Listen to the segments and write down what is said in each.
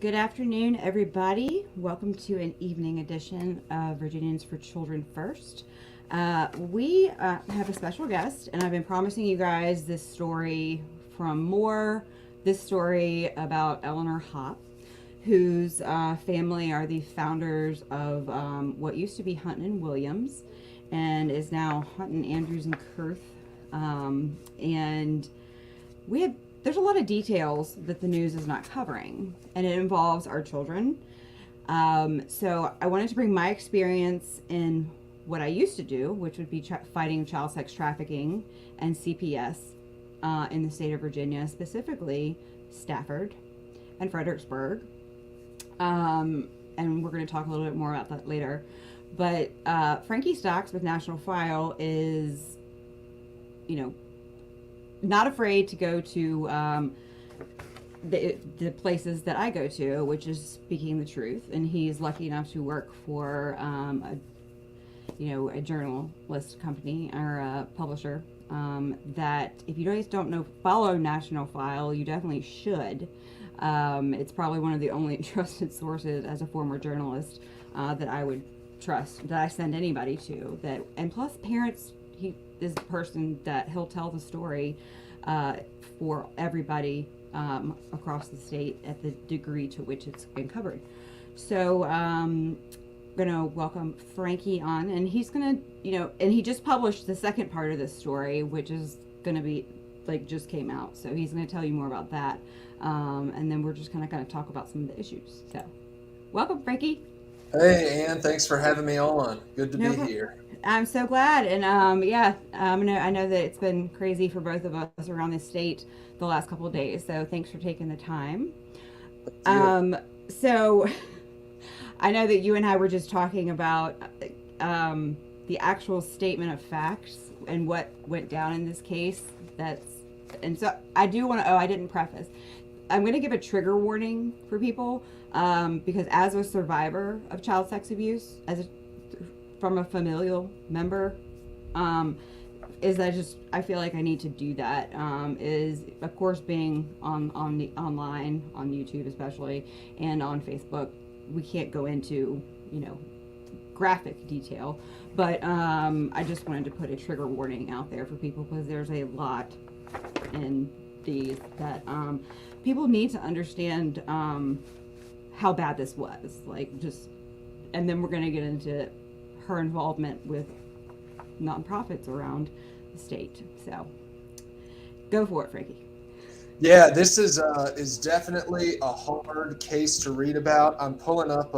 Good afternoon, everybody. Welcome to an evening edition of Virginians for Children First. We have a special guest, and I've been promising you guys this story this story about Eleanor Hoppe, whose family are the founders of what used to be Hunton Williams and is now Hunton Andrews and Firth. And there's a lot of details that the news is not covering, and it involves our children. So I wanted to bring my experience in what I used to do, which would be fighting child sex trafficking and CPS in the state of Virginia, specifically Stafford and Fredericksburg. And we're going to talk a little bit more about that later. But Frankie Stocks with National File is, not afraid to go to the places that I go to, which is speaking the truth. And he's lucky enough to work for a journalist company or a publisher that, if you guys don't know, follow National File, you definitely should. It's probably one of the only trusted sources as a former journalist that I would trust, that I send anybody to. And plus, parents, he is the person that he'll tell the story for everybody across the state at the degree to which it's been covered. So I'm going to welcome Frankie on, and he's going to, and he just published the second part of this story, which is going to be, just came out. So he's going to tell you more about that. And then we're just kind of going to talk about some of the issues. So welcome, Frankie. Hey, Ann, thanks for having me on. Good to be here. I'm so glad. And I know that it's been crazy for both of us around the state the last couple of days. So thanks for taking the time. So I know that you and I were just talking about the actual statement of facts and what went down in this case. So I do want to, I didn't preface. I'm going to give a trigger warning for people because as a survivor of child sex abuse, from a familial member, I feel like I need to do that. Is of course being online on YouTube especially and on Facebook, we can't go into graphic detail, but I just wanted to put a trigger warning out there for people because there's a lot in these that people need to understand how bad this was. And then we're going to get into her involvement with nonprofits around the state. So go for it, Frankie. Yeah, this is definitely a hard case to read about. I'm pulling up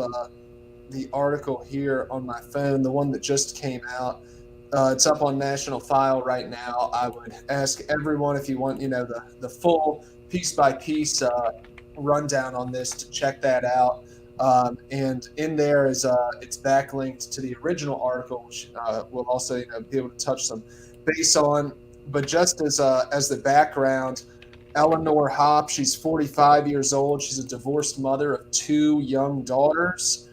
the article here on my phone, the one that just came out. It's up on National File right now. I would ask everyone, if you want, the full piece by piece rundown on this, to check that out. And in there is it's backlinked to the original article, which we'll also be able to touch some base on. But just as the background, Eleanor Hoppe, she's 45 years old. She's a divorced mother of two young daughters.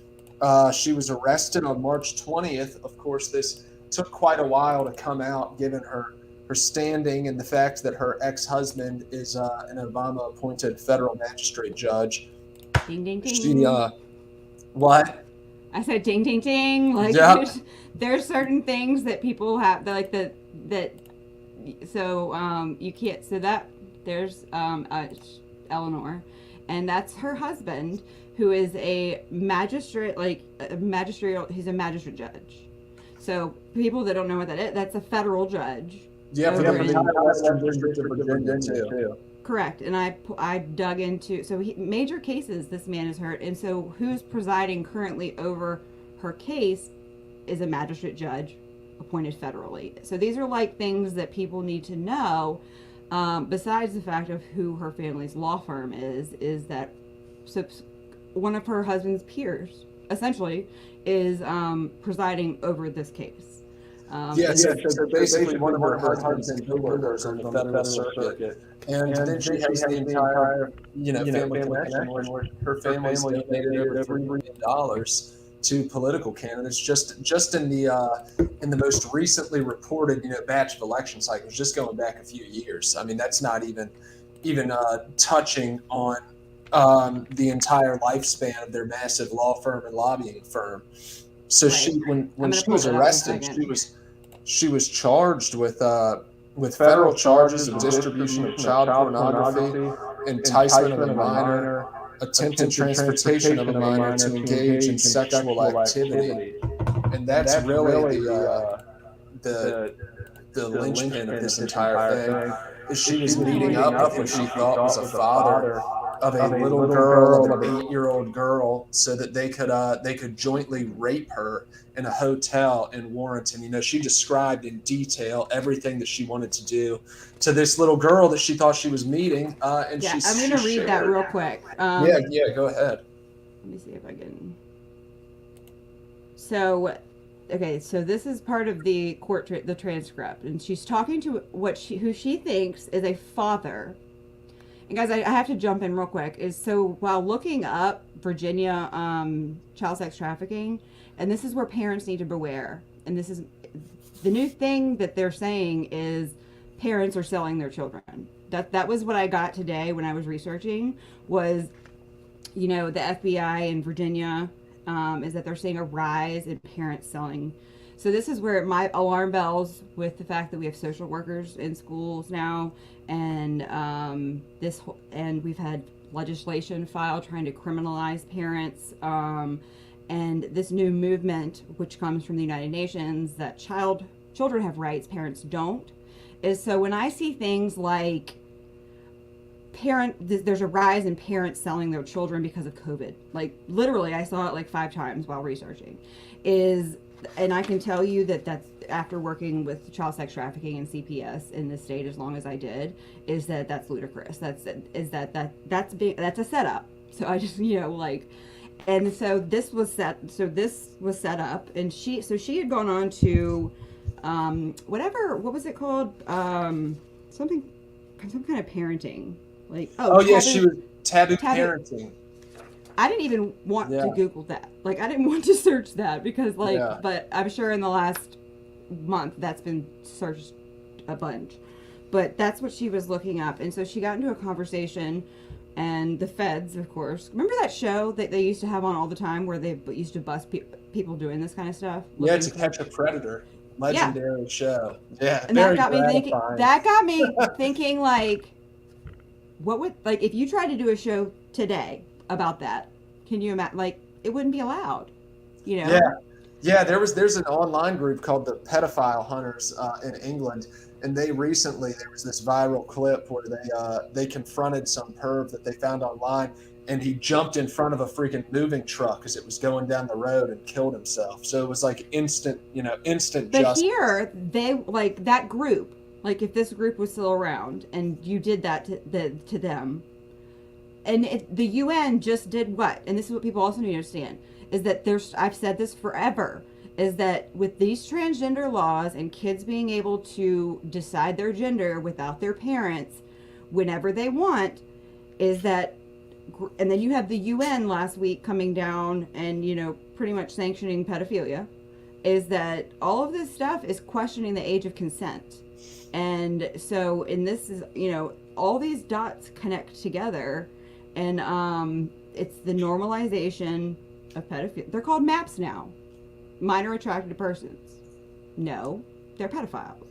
She was arrested on March 20th. Of course, this took quite a while to come out, given her standing and the fact that her ex-husband is an Obama-appointed federal magistrate judge. Ding, ding, ding. She, what? I said ding, ding, ding. There's certain things that people have, you can't, so that there's Eleanor, and that's her husband, who is a magistrate, he's a magistrate judge. So people that don't know what that is, that's a federal judge. Yeah, for the Western District of Virginia too. Correct, and I dug into, major cases this man has heard, and so who's presiding currently over her case is a magistrate judge appointed federally. So these are things that people need to know, besides the fact of who her family's law firm is that one of her husband's peers, essentially, is presiding over this case. So basically one of her husband's co-workers on the federal circuit. And then she has the entire, family connection where her family's donated over $3 million to political candidates just in the most recently reported, batch of election cycles, just going back a few years. I mean, that's not even touching on the entire lifespan of their massive law firm and lobbying firm. So Right. when she pull was it up in a arrested, second. she was charged with federal charges of distribution of child pornography, enticement of a minor, attempted transportation of a minor to engage in sexual activity, and that's really the linchpin of this entire thing. Is she was meeting up with who she thought was a father of a little girl, of an 8-year-old girl, so that they could jointly rape her in a hotel in Warrenton. You know, she described in detail everything that she wanted to do to this little girl that she thought she was meeting. And Yeah, she, I'm going to read shared. that real quick. Yeah, go ahead. Let me see if I can. So, okay, so this is part of the the transcript, and she's talking to who she thinks is a father. And guys, I have to jump in real quick. Is so while looking up Virginia child sex trafficking, and this is where parents need to beware. And this is the new thing that they're saying is parents are selling their children. That was what I got today when I was researching. Was, you know, the FBI in Virginia is that they're seeing a rise in parents selling. So this is where my alarm bells with the fact that we have social workers in schools now, and and we've had legislation filed trying to criminalize parents, and this new movement, which comes from the United Nations, that children have rights, parents don't. Is so when I see things like there's a rise in parents selling their children because of COVID. Like literally, I saw it like 5 times while researching. And I can tell you that that's after working with child sex trafficking and CPS in this state as long as I did, that's ludicrous. That's a setup. So I just, you know, like, and so this was set up, and she had gone on to what was it called, some kind of parenting. Like, she was taboo parenting. I didn't even want to Google that. Like, I didn't want to search that because, but I'm sure in the last month that's been searched a bunch. But that's what she was looking up. And so she got into a conversation, and the feds, of course. Remember that show that they used to have on all the time where they used to bust people doing this kind of stuff? Yeah, To Catch a Predator. Legendary show. Yeah. And that got me thinking, like, what would, like, if you tried to do a show today about that, can you imagine, like, it wouldn't be allowed, you know? Yeah, there's an online group called the Pedophile Hunters in England, and there was this viral clip where they confronted some perv that they found online, and he jumped in front of a freaking moving truck as it was going down the road and killed himself. So it was like instant justice. But here, they, like, that group, like, if this group was still around and you did that to them, and the UN just did what? And this is what people also need to understand, is that I've said this forever, is that with these transgender laws and kids being able to decide their gender without their parents whenever they want, is that, and then you have the UN last week coming down and, you know, pretty much sanctioning pedophilia, is that all of this stuff is questioning the age of consent. And so, and this is, you know, all these dots connect together, and it's the normalization of pedophilia. They're called MAPS now, minor attracted persons. No, they're pedophiles.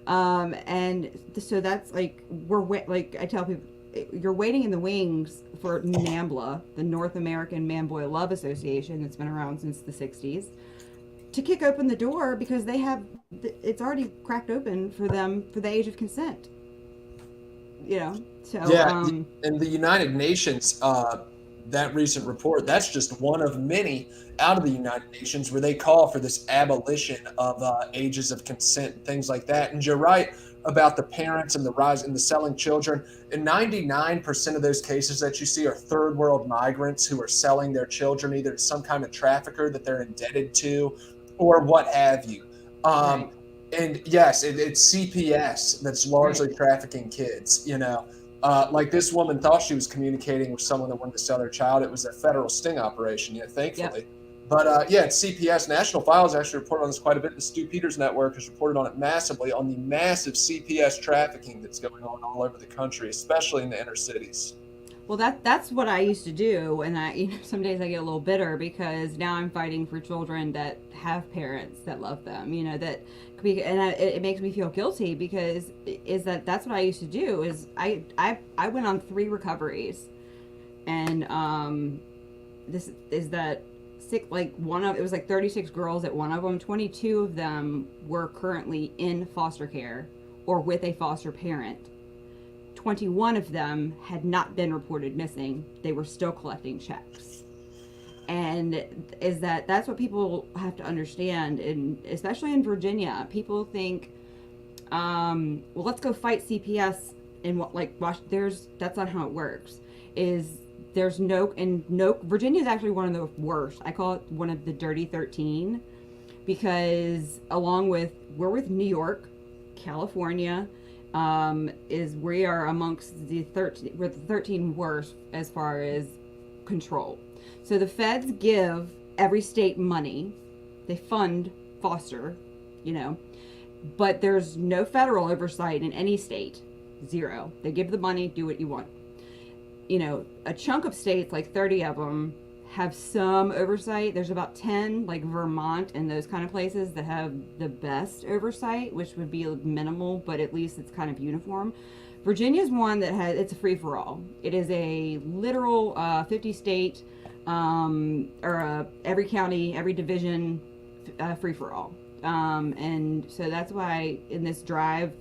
And so that's like, like I tell people, you're waiting in the wings for NAMBLA, the North American Man-Boy Love Association, that's been around since the 60s, to kick open the door, because it's already cracked open for them for the age of consent. You know, so and the United Nations, that recent report, that's just one of many out of the United Nations where they call for this abolition of ages of consent and things like that. And you're right about the parents and the rise in the selling children. And 99% of those cases that you see are third world migrants who are selling their children either to some kind of trafficker that they're indebted to or what have you. Right. And yes, it's CPS that's largely trafficking kids, you know. Like this woman thought she was communicating with someone that wanted to sell their child. It was a federal sting operation, thankfully. Yep. But it's CPS. National Files actually reported on this quite a bit. The Stu Peters Network has reported on it massively, on the massive CPS trafficking that's going on all over the country, especially in the inner cities. Well, that's what I used to do, and some days I get a little bitter because now I'm fighting for children that have parents that love them. It makes me feel guilty because that's what I used to do. I went on 3 recoveries, and this is that it was like 36 girls at one of them. 22 of them were currently in foster care or with a foster parent. 21 of them had not been reported missing. They were still collecting checks. And that's what people have to understand, and especially in Virginia, people think, well, let's go fight CPS and that's not how it works. Virginia is actually one of the worst. I call it one of the dirty 13 because we're with New York, California, we are amongst the 13. We're the 13 worst as far as control. So the feds give every state money. They fund foster, but there's no federal oversight in any state. 0. They give the money, do what you want. A chunk of states, like 30 of them, have some oversight. There's about 10, like Vermont and those kind of places, that have the best oversight, which would be minimal, but at least it's kind of uniform. Virginia's one that it's a free-for-all. It is a literal 50-state every county, every division, free-for-all. And so that's why in this drive,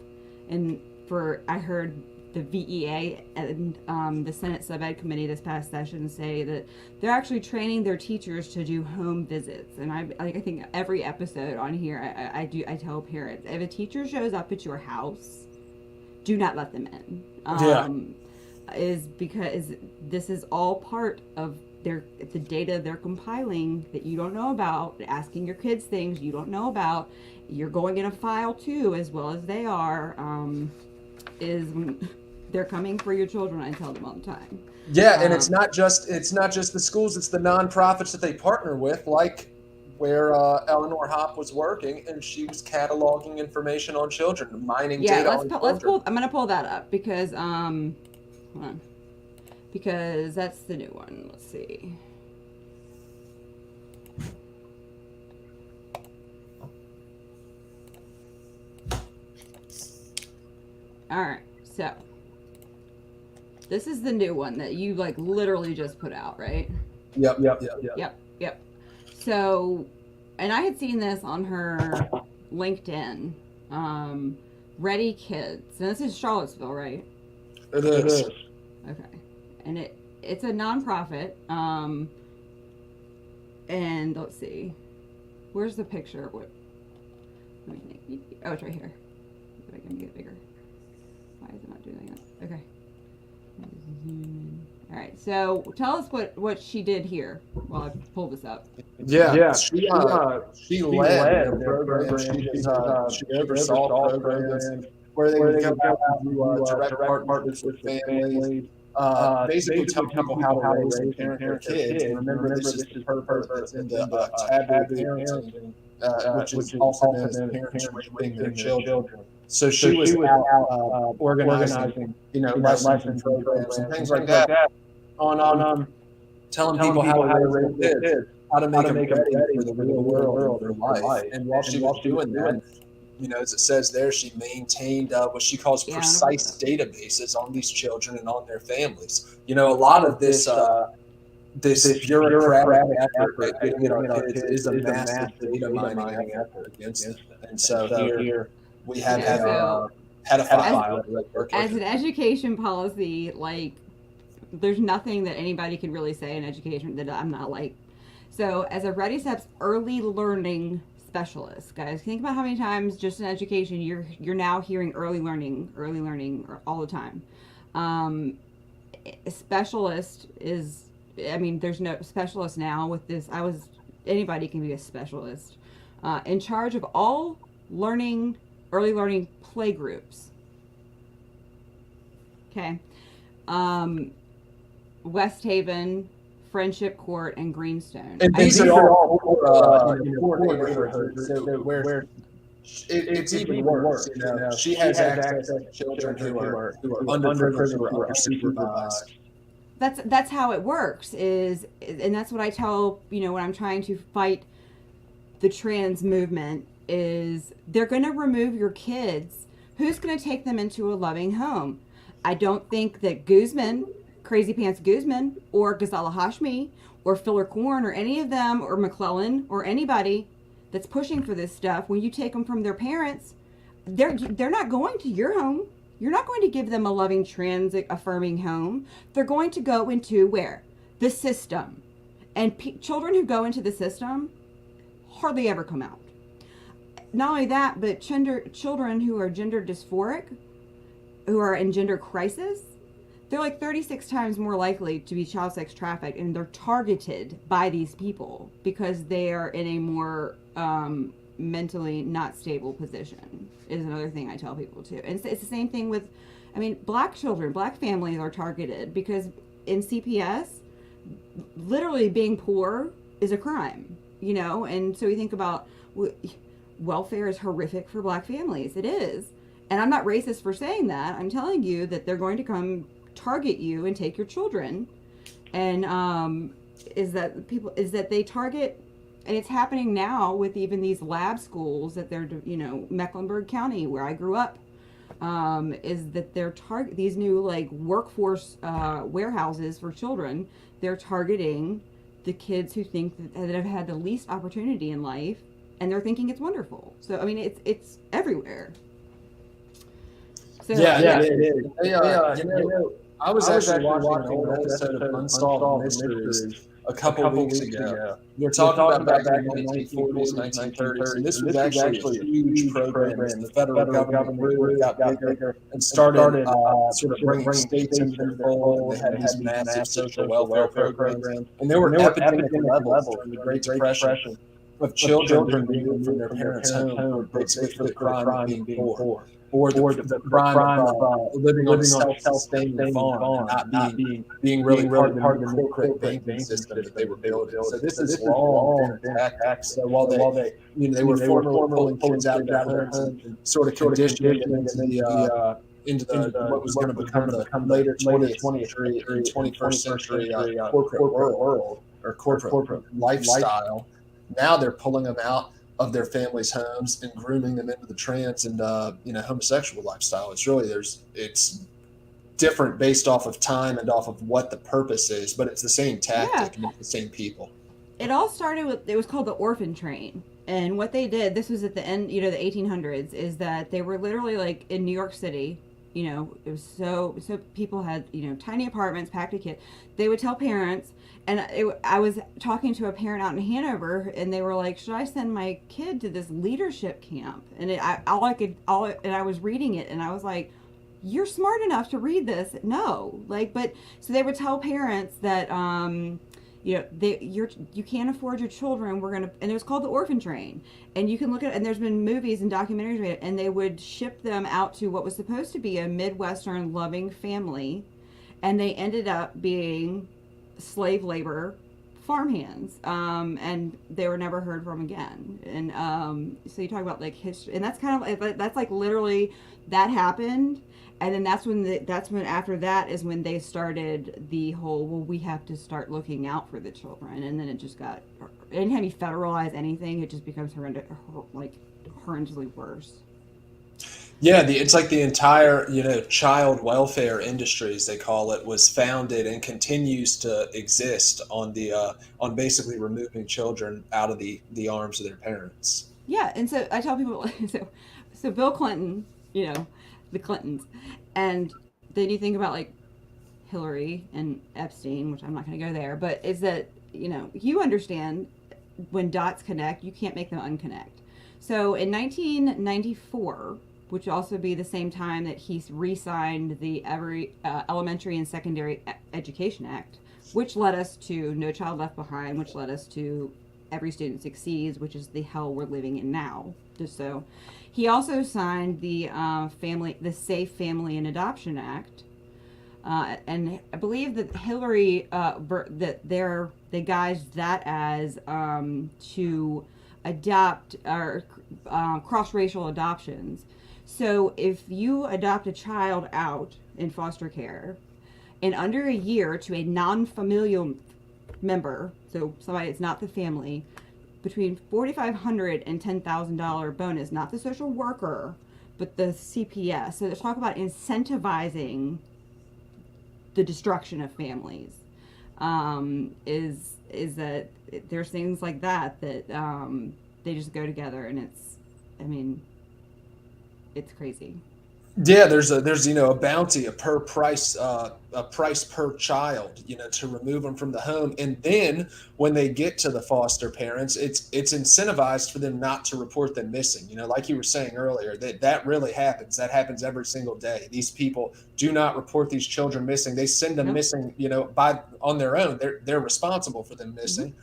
I heard the VEA and the Senate Sub-Ed Committee this past session say that they're actually training their teachers to do home visits. And I think every episode on here, I tell parents, if a teacher shows up at your house, do not let them in. Is because this is all part of the data they're compiling that you don't know about, asking your kids things you don't know about. You're going in a file too, as well as they are. They're coming for your children. I tell them all the time. Yeah, and it's not just the schools; it's the nonprofits that they partner with, like where Eleanor Hoppe was working, and she was cataloging information on children, mining data on children. I'm gonna pull that up because hold on, because that's the new one. Let's see. All right, so this is the new one that you literally just put out, right? Yep. So, and I had seen this on her LinkedIn, Ready Kids, and this is Charlottesville, right? It is. Okay, and it's a nonprofit, and let's see, where's the picture? Oh, it's right here. I can get it bigger. Why is it not doing that? Okay. All right. So tell us what she did here while I pull this up. Yeah. She led the program. She oversaw programs where they would go out and do direct partnerships with families. Basically tell people how to raise and parent their kids. And remember, this is the purpose in the taboo parenting, which is also known as parents raping their children. So she was out organizing, lesson programs and things like that on telling people how to raise kids, how to make them ready for the real world of their life. And while she was doing that, as it says there, she maintained what she calls precise databases on these children and on their families. A lot of this bureaucratic effort at getting our kids is a massive data mining effort against them. And so here we have had a file. As an education policy, there's nothing that anybody can really say in education that I'm not like. So as a Ready Steps early learning specialist, guys, think about how many times just in education you're now hearing early learning all the time. A specialist is, there's no specialist now with this. Anybody can be a specialist. In charge of all early learning play groups. Okay. West Haven, Friendship Court, and Greenstone. And these are all where it's even worse. She has access to children who are underprivileged or undersupervised. that's how it works, and that's what I tell, when I'm trying to fight the trans movement, is they're going to remove your kids. Who's going to take them into a loving home? I don't think that Guzman, Crazy Pants Guzman, or Ghazala Hashmi, or Filler Corn, or any of them, or McClellan, or anybody that's pushing for this stuff, when you take them from their parents, they're not going to your home. You're not going to give them a loving, trans affirming home. They're going to go into where? The system. And children who go into the system hardly ever come out. Not only that, but children who are gender dysphoric, who are in gender crisis, they're like 36 times more likely to be child sex trafficked, and they're targeted by these people because they are in a more mentally not stable position, is another thing I tell people too. And it's the same thing with, black children, black families are targeted because in CPS, literally being poor is a crime, and so we think about welfare is horrific for black families. It is. And I'm not racist for saying that. I'm telling you that they're going to come target you and take your children. And is that they target, and it's happening now with even these lab schools that they're, Mecklenburg County, where I grew up, is that they're these new like workforce warehouses for children. They're targeting the kids who think that have had the least opportunity in life, and they're thinking it's wonderful. So it's everywhere. So, yeah, it is. I was actually watching an old episode of Unsolved Mysteries a couple weeks ago. They're talking about back in the 1940s, 1930s, and this was actually a huge program. The federal government really got bigger and started sort of bringing states into their fold. They had these massive social welfare programs, and there were epidemic levels during the Great Depression of children being removed from their parents' home, basically for the crime of being poor. Or the crime of living on a self-sustaining farm and not being really part of the corporate banking system that they were building. So this is long tactics. So while they were formerly pulling kids out of their homes and sort of conditioning them into what was going to become the later 20th century and 21st century corporate world or corporate lifestyle, now they're pulling them out of their families' homes and grooming them into the trans and homosexual lifestyle. It's different based off of time and off of what the purpose is, but it's the same tactic and it's the same people. It all started with, it was called the orphan train, and what they did, this was at the end, the 1800s, is that they were literally like in New York City. It was so people had tiny apartments packed with kids. They would tell parents, and I was talking to a parent out in Hanover, and they were like, "Should I send my kid to this leadership camp?" And I was reading it, and I was like, "You're smart enough to read this." No, but so they would tell parents that you can't afford your children. And it was called the orphan train. And you can look at it, and there's been movies and documentaries made, and they would ship them out to what was supposed to be a Midwestern loving family, and they ended up being slave labor farmhands, and they were never heard from again. And so you talk about like history, and that's like literally that happened. And then that's when after that is when they started the whole, well, we have to start looking out for the children. And then it just got, anytime you federalize anything, it just becomes horrendously worse. Yeah, it's like the entire, child welfare industry, as they call it, was founded and continues to exist on on basically removing children out of the arms of their parents. Yeah, and so I tell people, so Bill Clinton, the Clintons, and then you think about like Hillary and Epstein, which I'm not going to go there, but is that you understand when dots connect, you can't make them unconnect. So in 1994, which would also be the same time that he re-signed the Elementary and Secondary Education Act, which led us to No Child Left Behind, which led us to Every Student Succeeds, which is the hell we're living in now. Just so. He also signed the Safe Family and Adoption Act, and I believe that Hillary they guised that as to adopt or cross-racial adoptions. So if you adopt a child out in foster care, in under a year to a non-familial member, so somebody that's not the family, between $4,500 and $10,000 bonus, not the social worker, but the CPS. So they talk about incentivizing the destruction of families. Is that there's things like that they just go together, and it's crazy. Yeah, there's a bounty, a price per child, to remove them from the home, and then when they get to the foster parents, it's incentivized for them not to report them missing. Like you were saying earlier, that really happens. That happens every single day. These people do not report these children missing. They send them missing, on their own. They're responsible for them missing.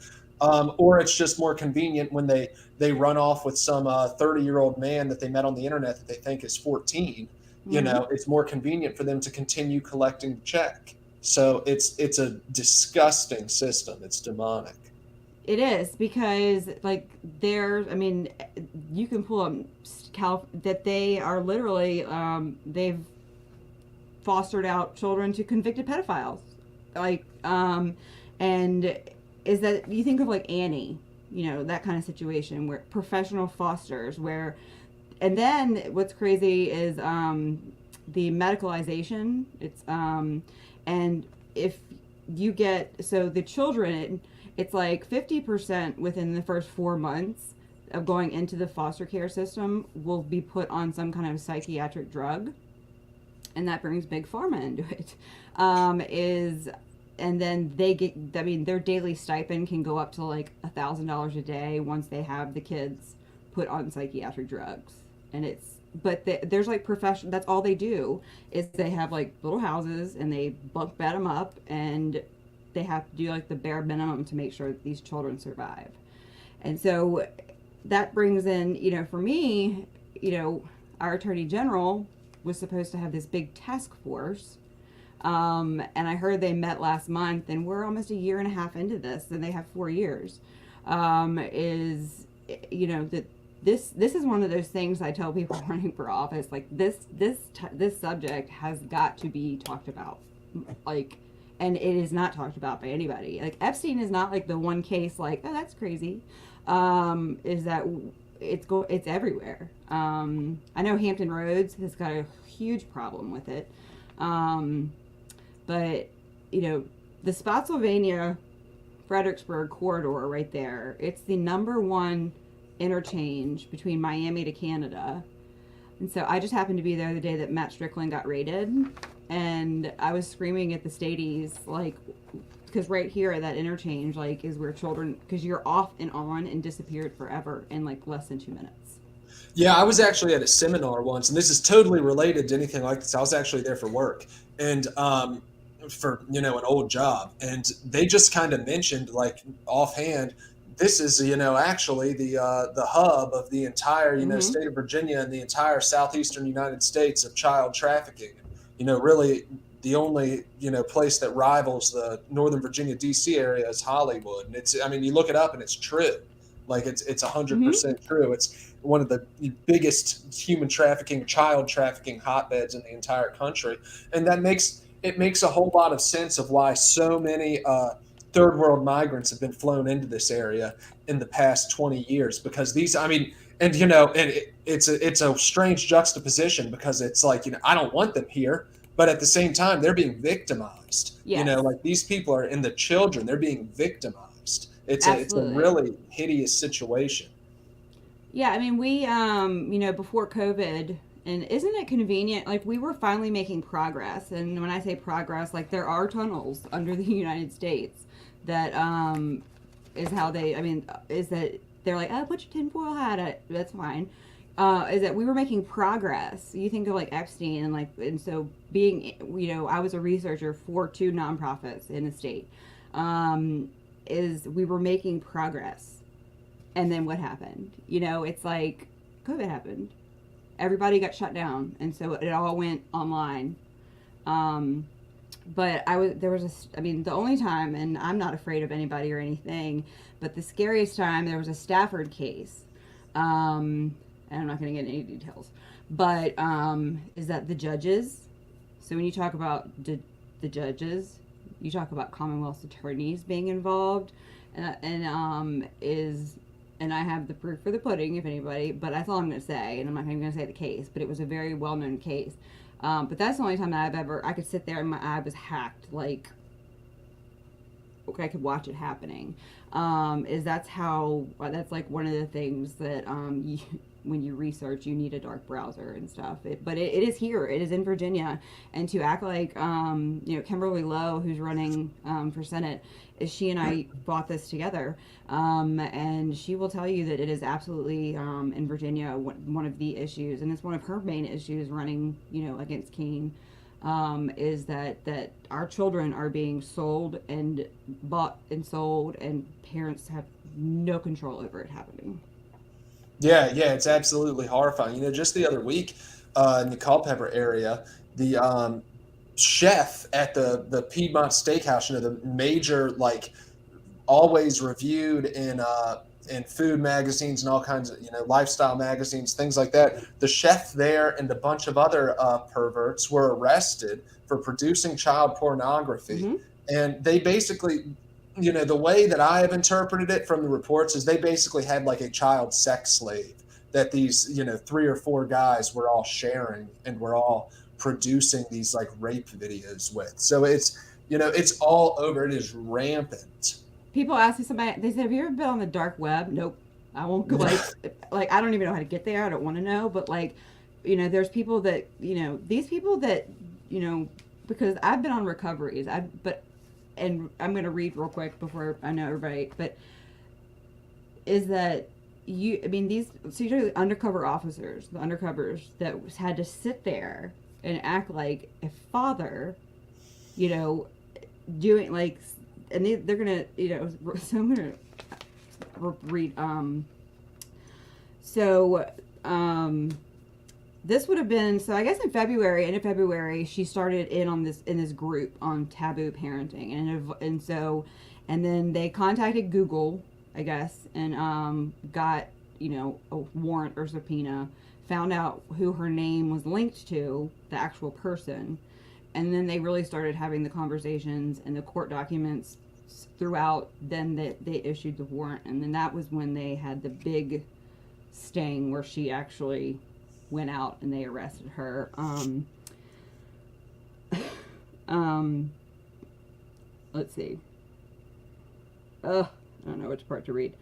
Or it's just more convenient when they run off with some 30-year-old man that they met on the internet that they think is 14. It's more convenient for them to continue collecting the check. So it's a disgusting system. It's demonic. It is, because you can pull up that they are literally they've fostered out children to convicted pedophiles, and is that you think of like Annie, that kind of situation where professional fosters where. And then what's crazy is the medicalization. It's and if you get the children, it's like 50% within the first 4 months of going into the foster care system will be put on some kind of psychiatric drug, and that brings big pharma into it. And then they get, their daily stipend can go up to like $1,000 a day once they have the kids put on psychiatric drugs. And there's like that's all they do is they have like little houses and they bunk bed them up, and they have to do like the bare minimum to make sure that these children survive. And so that brings in, for me, our attorney general was supposed to have this big task force. And I heard they met last month, and we're almost a year and a half into this, and they have 4 years. That this is one of those things I tell people running for office, like this subject has got to be talked about, and it is not talked about by anybody. Like Epstein is not like the one case like, oh, that's crazy. Is that it's everywhere. I know Hampton Roads has got a huge problem with it. But the Spotsylvania Fredericksburg corridor right there, it's the #1 interchange between Miami to Canada. And so I just happened to be there the day that Matt Strickland got raided, and I was screaming at the Stadies, because right here at that interchange, is where children, because you're off and on and disappeared forever in less than 2 minutes. Yeah, I was actually at a seminar once, and this is totally related to anything like this. I was actually there for work, and for an old job, and they just kind of mentioned offhand, this is actually the hub of the entire state of Virginia and the entire southeastern United States of child trafficking. Really the only place that rivals the Northern Virginia DC area is Hollywood, and it's you look it up and it's true. It's 100% true. It's one of the biggest human trafficking, child trafficking hotbeds in the entire country, and that makes a whole lot of sense of why so many third world migrants have been flown into this area in the past 20 years, because these, it's a strange juxtaposition, because it's I don't want them here, but at the same time, they're being victimized. Yes. These people are, and the children, they're being victimized. It's a really hideous situation. Yeah. We, before COVID, and isn't it convenient? We were finally making progress. And when I say progress, there are tunnels under the United States that is how they, is that they're like, oh, put your tinfoil hat at it. That's fine. Is that we were making progress. You think of Epstein and so being, I was a researcher for 2 nonprofits in the state. Is we were making progress. And then what happened? It's COVID happened. Everybody got shut down, and so it all went online. But the only time, and I'm not afraid of anybody or anything, but the scariest time, there was a Stafford case. And I'm not going to get any details, but is that the judges? So when you talk about the judges. You talk about Commonwealth's attorneys being involved, and I have the proof for the pudding, if anybody. But that's all I'm going to say, and I'm not even going to say the case. But it was a very well-known case. But that's the only time that I could sit there and my eye was hacked, like, okay, I could watch it happening. That's like one of the things that when you research, you need a dark browser and stuff. But it is here. It is in Virginia. And to act like, Kimberly Lowe, who's running for Senate, she and I bought this together. And she will tell you that it is absolutely in Virginia one of the issues. And it's one of her main issues running, against Keene. Is that our children are being sold and bought and sold, and parents have no control over it happening. Yeah, it's absolutely horrifying. Just the other week in the Culpeper area, the chef at the Piedmont Steakhouse, the major, like, always reviewed in food magazines and all kinds of, lifestyle magazines, things like that. The chef there and a bunch of other perverts were arrested for producing child pornography. Mm-hmm. And they basically, the way that I have interpreted it from the reports is they basically had like a child sex slave that these, 3 or 4 guys were all sharing and were all producing these like rape videos with. So it's, it's all over. It is rampant. People ask me they said, have you ever been on the dark web? Nope. I won't go like, I don't even know how to get there. I don't want to know. But like, there's people that, these people that, because I've been on recoveries, and I'm going to read real quick before I know everybody, but is that these, so you're the undercover officers, the undercovers that had to sit there and act like a father, doing like, and they're going to, so I'm going to read, this would have been, so I guess end of February, she started in this group on taboo parenting. And then they contacted Google, I guess, and got, a warrant or subpoena, found out who her name was linked to, the actual person. And then they really started having the conversations and the court documents throughout. Then they issued the warrant. And then that was when they had the big sting where she actually went out and they arrested her. Let's see. I don't know which part to read.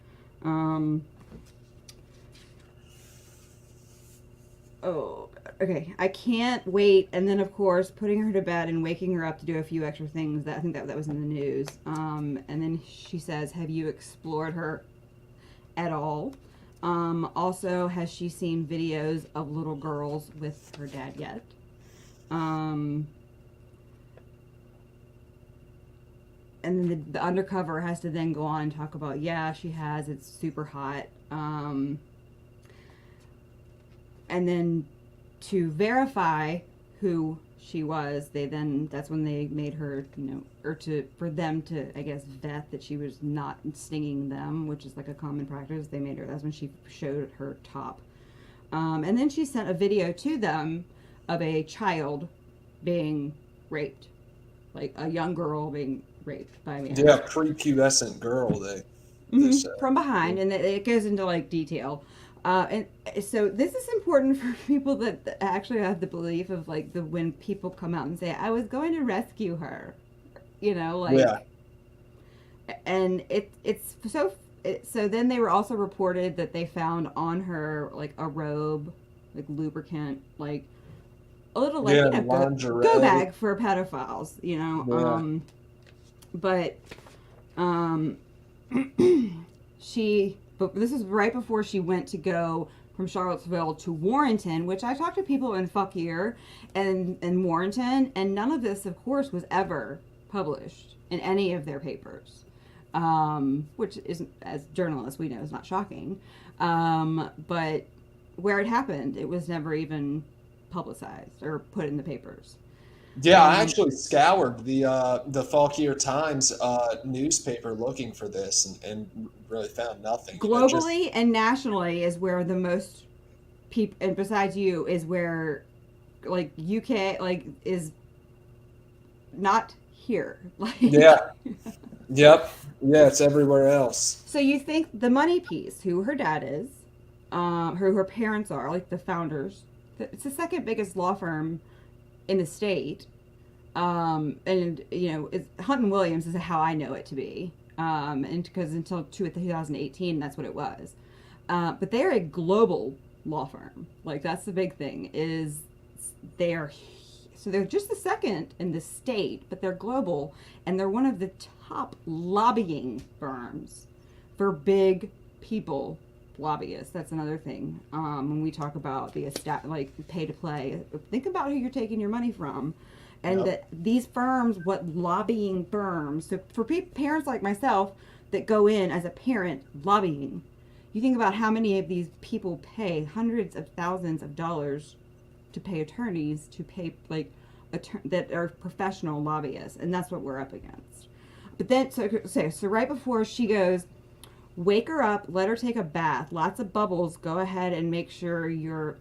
Okay. I can't wait. And then, of course, putting her to bed and waking her up to do a few extra things. I think that was in the news. And then she says, have you explored her at all? Also, has she seen videos of little girls with her dad yet? And then the undercover has to then go on and talk about, yeah, she has, it's super hot. And then to verify who she was, that's when they made her, for them to, I guess, vet that she was not stinging them, which is like a common practice. That's when she showed her top. And then she sent a video to them of a child being raped, like a young girl being raped by a man. Yeah, prepubescent girl, from behind, and it goes into like detail. And so this is important for people that actually have the belief of like when people come out and say, I was going to rescue her, Yeah. And so then they were also reported that they found on her like a robe, like lubricant, like a little like lingerie. go bag for pedophiles, But this is right before she went to go from Charlottesville to Warrenton, which I talked to people in Fauquier and Warrenton, and none of this, of course, was ever published in any of their papers, which is, as journalists, we know is not shocking. But where it happened, it was never even publicized or put in the papers. Yeah, I actually scoured the Fauquier Times newspaper looking for this and really found nothing. Globally and nationally is where the most people, and besides you, is where like UK like is not here. Like, Yeah. Yep. Yeah, it's everywhere else. so you think the money piece, who her dad is, who her parents are, like the founders. It's the second biggest law firm in the state. And it's Hunton Williams is how I know it to be. And because until 2018, that's what it was. But they're a global law firm. Like, that's the big thing, is they're so they're just the second in the state, but they're global, and they're one of the top lobbying firms for big people lobbyists. That's another thing. When we talk about the like pay to play, think about who you're taking your money from. And Yep. that these firms, what lobbying firms, so for parents like myself that go in as a parent lobbying, you think about how many of these people pay hundreds of thousands of dollars to pay attorneys, to pay that are professional lobbyists, and that's what we're up against. But then, so right before she goes, wake her up, let her take a bath, lots of bubbles, go ahead and make sure you're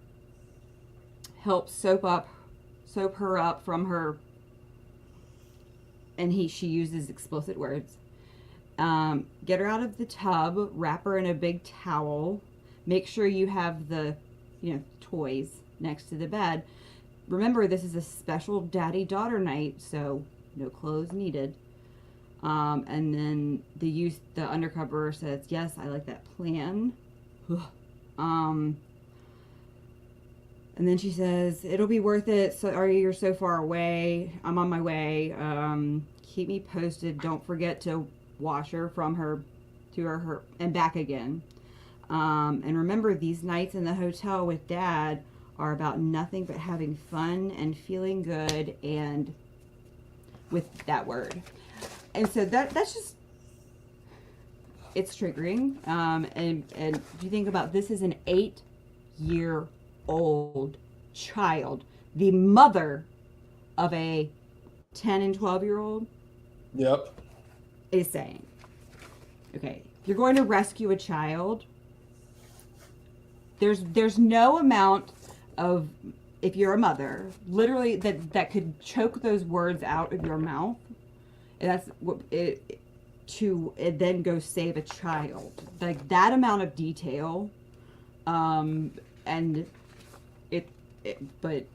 help soap her up from her, and she uses explicit words. Get her out of the tub, wrap her in a big towel, make sure you have the toys next to the bed. Remember, this is a special daddy-daughter night, so no clothes needed. And then the undercover says, yes, I like that plan. And then she says, it'll be worth it. So you're so far away. I'm on my way. Keep me posted. Don't forget to wash her from her to her and back again. And remember, these nights in the hotel with Dad are about nothing but having fun and feeling good, and with that word. And so that's just, it's triggering. And if you think about, this is an 8-year-old child, the mother of a 10 and 12-year-old. Yep. Is saying, okay, if you're going to rescue a child, there's no amount of, if you're a mother, literally that could choke those words out of your mouth. And that's what to then go save a child. Like, that amount of detail, and but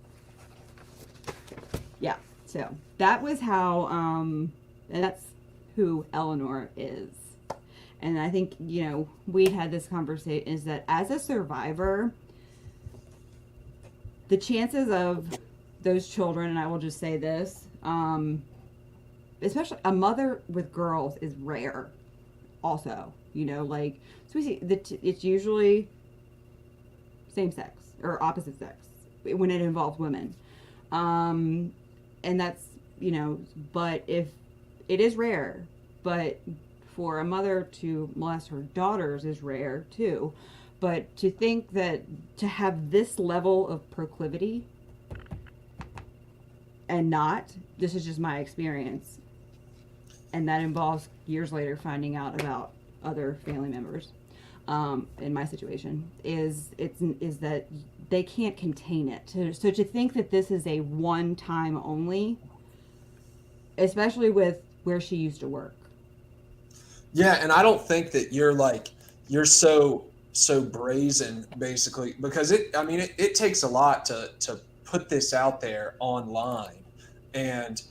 yeah. So that was how, and that's who Eleanor is. And I think, we had this conversation, is that as a survivor, the chances of those children, and I will just say this, especially a mother with girls, is rare also, so we see that it's usually same sex or opposite sex when it involves women. And that's, but if it is rare, but for a mother to molest her daughters is rare too. But to think that to have this level of proclivity and not, this is just my experience, and that involves years later finding out about other family members in my situation, is that they can't contain it. So to think that this is a one time only, especially with where she used to work. Yeah, and I don't think that you're so brazen, basically, because it takes a lot to put this out there online, and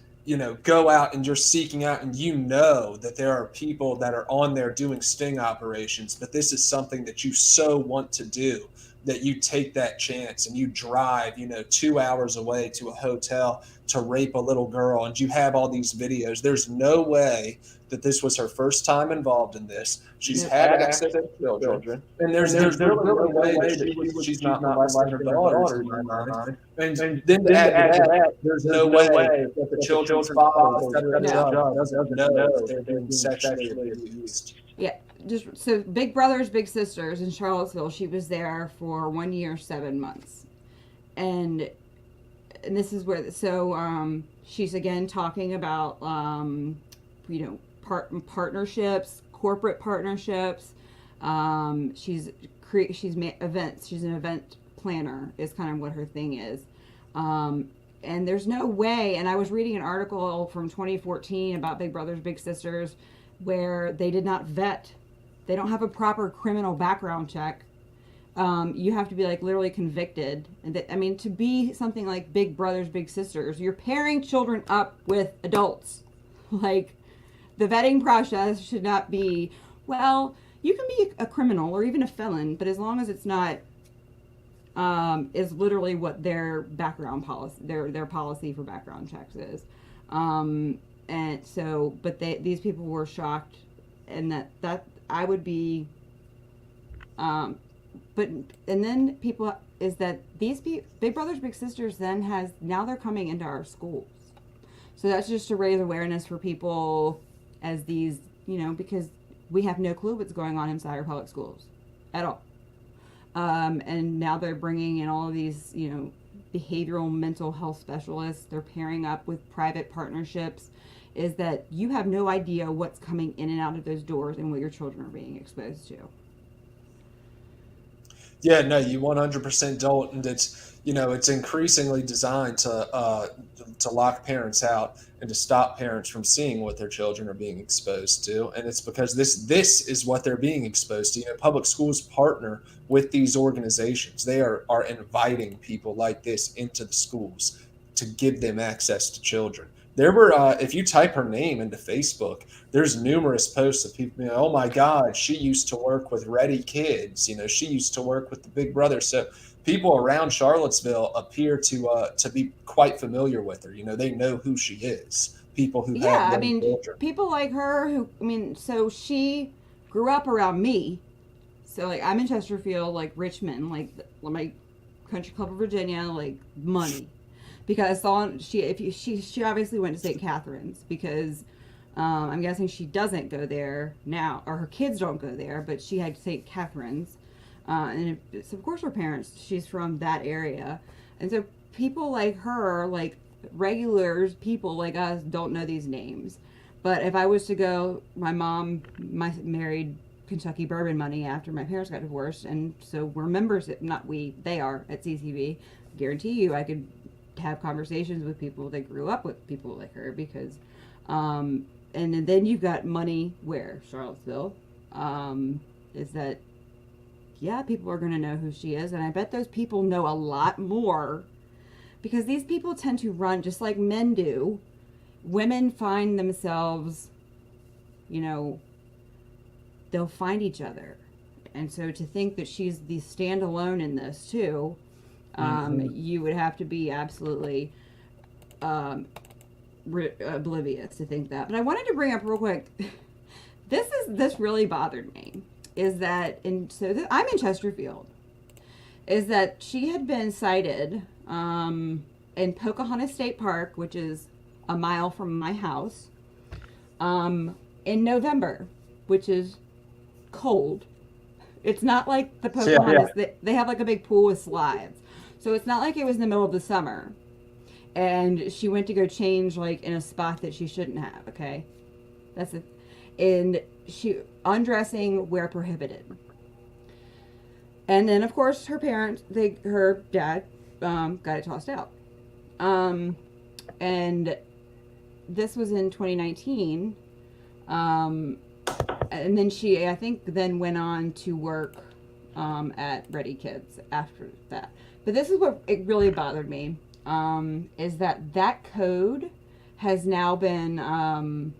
go out and you're seeking out, and that there are people that are on there doing sting operations, but this is something that you so want to do that you take that chance and you drive 2 hours away to a hotel to rape a little girl, and you have all these videos. There's no way that this was her first time involved in this. She's had access to children, and there's really no way that she's not molesting her daughters in my mind. And then to add to that, there's no way that the children's father doesn't know that they're being sexually abused. Yeah, just so Big Brothers Big Sisters in Charlottesville, she was there for 1 year 7 months, and this is where she's again talking about partnerships, corporate partnerships. She's events. She's an event planner is kind of what her thing is, and there's no way. And I was reading an article from 2014 about Big Brothers Big Sisters where they did not vet, they don't have a proper criminal background check. You have to be like literally convicted, and I mean, to be something like Big Brothers Big Sisters, you're pairing children up with adults. Like, the vetting process should not be, well, you can be a criminal or even a felon, but as long as it's not, is literally what their background policy, their policy for background checks is. And so, but these people were shocked, and that I would be, but, and then people, is that these Big Brothers Big Sisters then now they're coming into our schools. So that's just to raise awareness for people as these, because we have no clue what's going on inside our public schools at all. And now they're bringing in all of these, behavioral mental health specialists. They're pairing up with private partnerships. Is that you have no idea what's coming in and out of those doors and what your children are being exposed to. Yeah, no, you 100% don't, and it's increasingly designed to lock parents out and to stop parents from seeing what their children are being exposed to, and it's because this is what they're being exposed to. Public schools partner with these organizations. They are inviting people like this into the schools to give them access to children. There were, if you type her name into Facebook, there's numerous posts of people, oh my God, she used to work with Ready Kids. She used to work with the Big Brother. So people around Charlottesville appear to be quite familiar with her. They know who she is. People who have young children. People like her so she grew up around me. So like I'm in Chesterfield, like Richmond, like my country club of Virginia, like money. Because she obviously went to St. Catherine's because I'm guessing she doesn't go there now, or her kids don't go there, but she had St. Catherine's. And it's, of course, her parents, she's from that area. And so people like her, like regulars, people like us, don't know these names. But if I was to go, my mom married Kentucky Bourbon Money after my parents got divorced. And so we're members, they are at CCB. Guarantee you I could have conversations with people that grew up with people like her because and then you've got money where Charlottesville is that people are going to know who she is, and I bet those people know a lot more because these people tend to run just like men do. Women find themselves, they'll find each other, and so to think that she's the standalone in this too, you would have to be absolutely oblivious to think that. But I wanted to bring up real quick, this really bothered me, is that, I'm in Chesterfield, is that she had been cited in Pocahontas State Park, which is a mile from my house, in November, which is cold. It's not like the Pocahontas, they have like a big pool with slides. So it's not like it was in the middle of the summer. And she went to go change like in a spot that she shouldn't have, okay? That's it. And she undressing where prohibited. And then of course her dad got it tossed out. And this was in 2019. And then she, I think, then went on to work at Ready Kids after that. But this is what it really bothered me, is that code has now been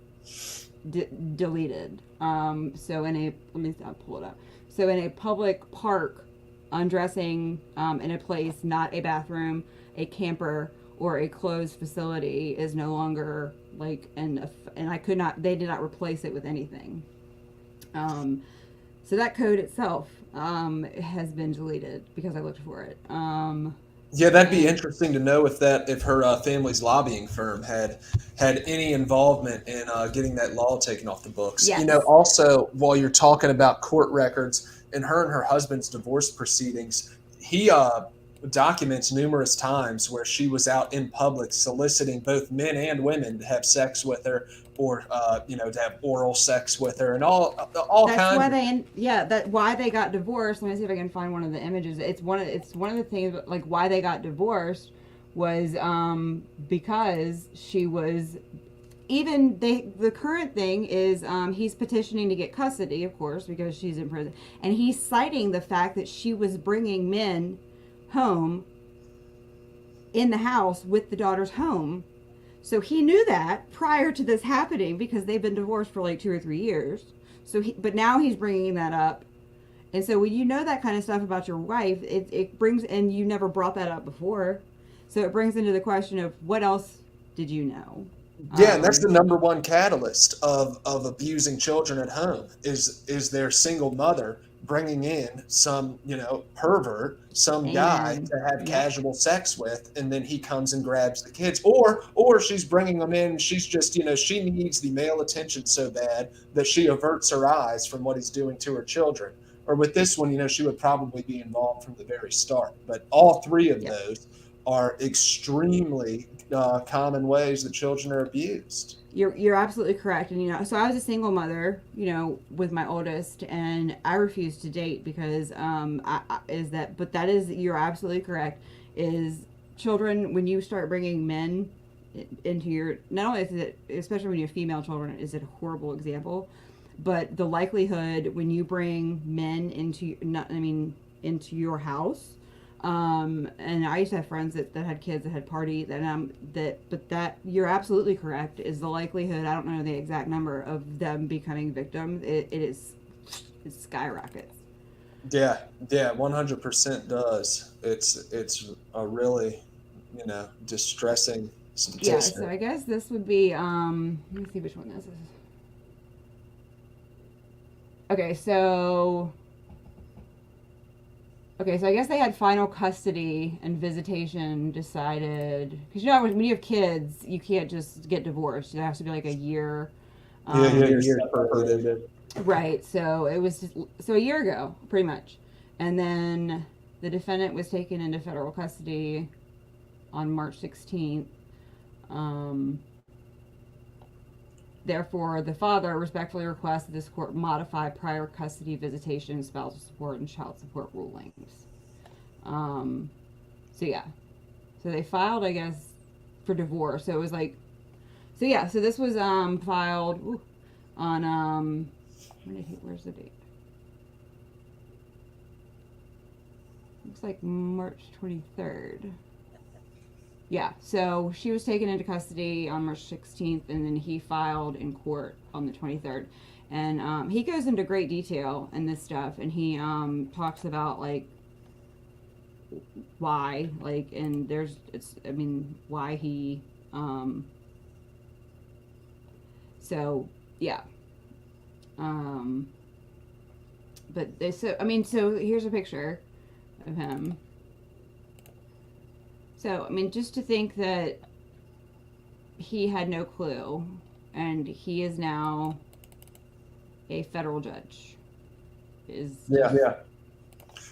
deleted. So I'll pull it up. So in a public park, undressing in a place, not a bathroom, a camper, or a closed facility is no longer like, and they did not replace it with anything. So that code itself has been deleted because I looked for it. Yeah, that'd be interesting to know if her family's lobbying firm had any involvement in getting that law taken off the books. Yes. Also, while you're talking about court records and her husband's divorce proceedings, he documents numerous times where she was out in public soliciting both men and women to have sex with her, or to have oral sex with her, and all That's kinds. why they got divorced. Let me see if I can find one of the images. It's one of the things, like why they got divorced was because she was, even the current thing is he's petitioning to get custody, of course, because she's in prison, and he's citing the fact that she was bringing men home in the house with the daughters home. So he knew that prior to this happening because they've been divorced for like 2 or 3 years. But now he's bringing that up. And so when you know that kind of stuff about your wife, it brings, and you never brought that up before. So it brings into the question of what else did you know? Yeah, and that's the number one catalyst of abusing children at home is their single mother bringing in some, pervert, some guy to have casual sex with, and then he comes and grabs the kids. Or she's bringing them in, she's just, she needs the male attention so bad that she averts her eyes from what he's doing to her children. Or with this one, she would probably be involved from the very start. But all three of those are extremely common ways that children are abused. You're absolutely correct. And so I was a single mother, with my oldest, and I refused to date because you're absolutely correct, is children, when you start bringing men into your, not only is it, especially when you have female children, is it a horrible example, but the likelihood when you bring men into your house. And I used to have friends that had kids that had parties, but that you're absolutely correct, is the likelihood, I don't know the exact number, of them becoming victims. It skyrockets. Yeah, 100% does. It's a really, distressing statistic. Yeah, so I guess this would be, let me see which one this is. Okay, so I guess they had final custody and visitation decided, because when you have kids, you can't just get divorced. It has to be like a year. Right. So it was a year ago, pretty much, and then the defendant was taken into federal custody on March 16th. Therefore, the father respectfully requests that this court modify prior custody, visitation, spousal support, and child support rulings. So they filed, I guess, for divorce. So it was like, so this was filed on where's the date? Looks like March 23rd. Yeah, so she was taken into custody on March 16th, and then he filed in court on the 23rd. And he goes into great detail in this stuff, and he talks about, like, why, like, and why he, so, yeah. So here's a picture of him. So, just to think that he had no clue, and he is now a federal judge. You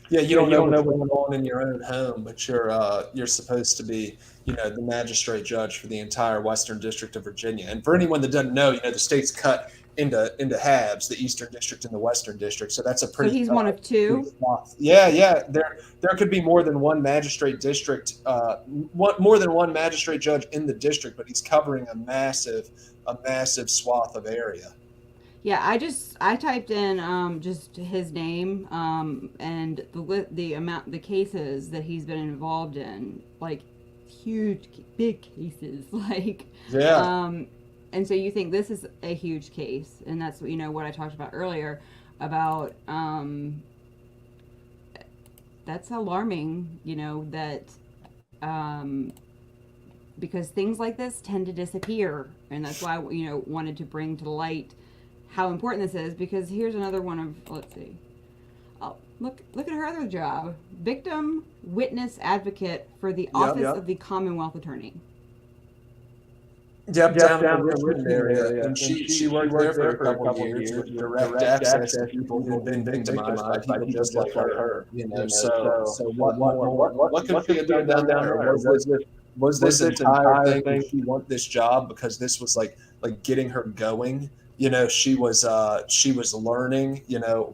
don't know what's going on in your own home, but you're supposed to be, the magistrate judge for the entire Western District of Virginia. And for anyone that doesn't know, the state's cut into halves, the Eastern District and the Western District. So that's a pretty. So he's one of two. Yeah. There could be more than one magistrate district, more than one magistrate judge in the district, but he's covering a massive swath of area. Yeah, I typed in just his name and the cases that he's been involved in, like huge, big cases, like and so you think this is a huge case, and that's what I talked about earlier about that's alarming, that because things like this tend to disappear, and that's why wanted to bring to light how important this is, because here's another one of, let's see. Oh, look at her other job. Victim Witness Advocate for the Office of the Commonwealth Attorney. Down in the Richmond area. And she worked there for a couple of years with direct access to people who've been victimized by people just like her. So what could she have done down there? Was this entire thing she wanted this job because this was like getting her going she was learning,